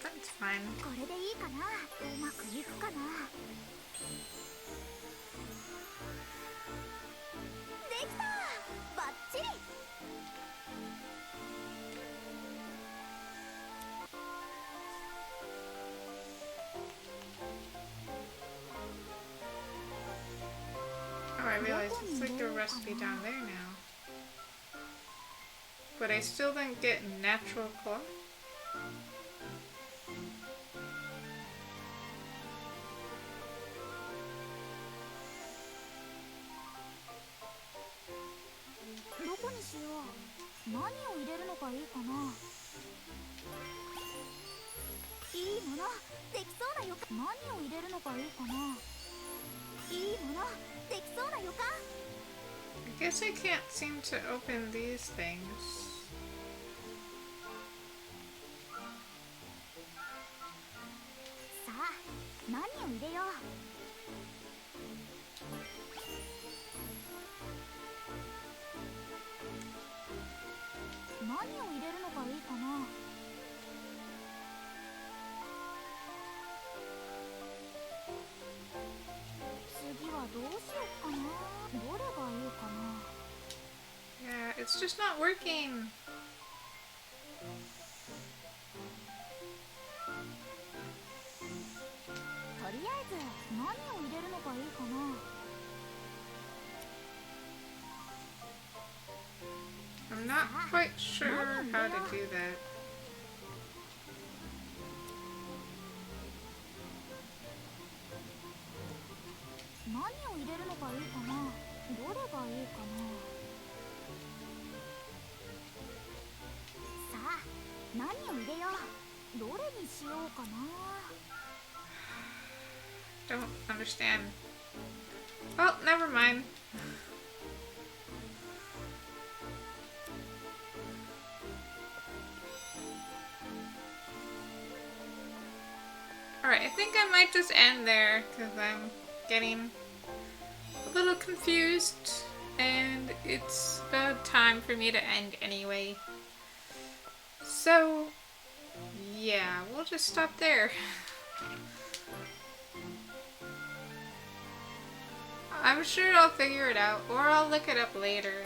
That's fine. これでいいかな。うまくいくかな。できた。バッチリ。 Oh, I realize it's like the recipe down there now. But I still didn't get natural cloth. どこにしよう。何を入れるのがいいかな。いいものできそうな予感。何を入れるのがいいかな。いいものできそうな予感。 I guess I can't seem to open these things. さあ、何を入れよう。を入れるのがいいかな。次はどうしよっかな。どれがいいかな。 Yeah, it's just not working. とりあえず何を入れるのがいいかな。 I'm not quite sure how to do that. 何を入れるのがいいかな。どれがいいかな。さあ、何を入れよう。どれにしようかな。 Don't understand. Well, never mind. Alright, I think I might just end there because I'm getting a little confused and it's about time for me to end anyway. So, yeah, we'll just stop there. I'm sure I'll figure it out, or I'll look it up later.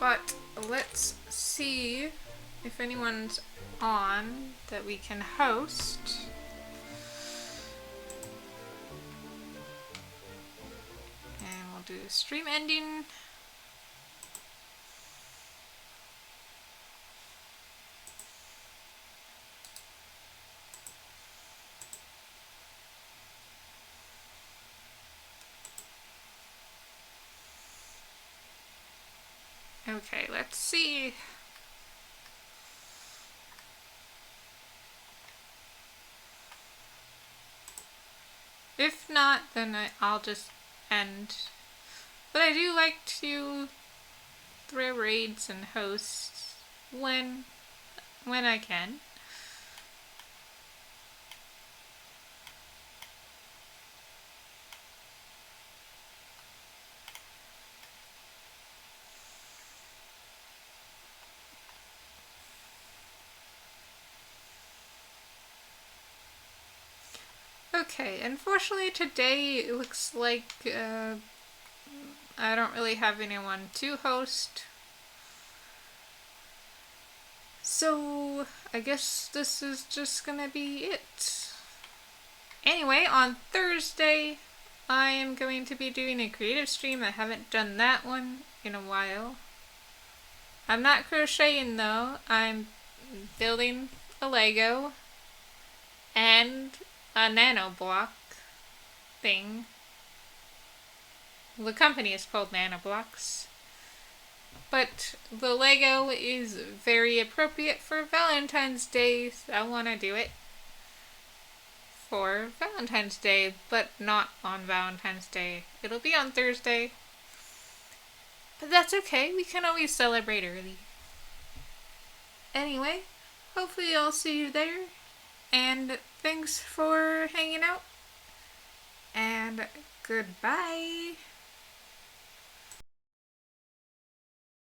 But let's see if anyone's on that we can host. And we'll do stream ending. Okay, let's see. If not, then I'll just end. But I do like to throw raids and hosts when I can. Okay, unfortunately today it looks like I don't really have anyone to host. So I guess this is just gonna be it. Anyway, on Thursday I am going to be doing a creative stream. I haven't done that one in a while. I'm not crocheting though. I'm building a Lego and a nano block thing. The company is called Nanoblocks. But the Lego is very appropriate for Valentine's Day, so I want to do it for Valentine's Day, but not on Valentine's Day. It'll be on Thursday. But that's okay, we can always celebrate early. Anyway, hopefully I'll see you there. And thanks for hanging out. And goodbye.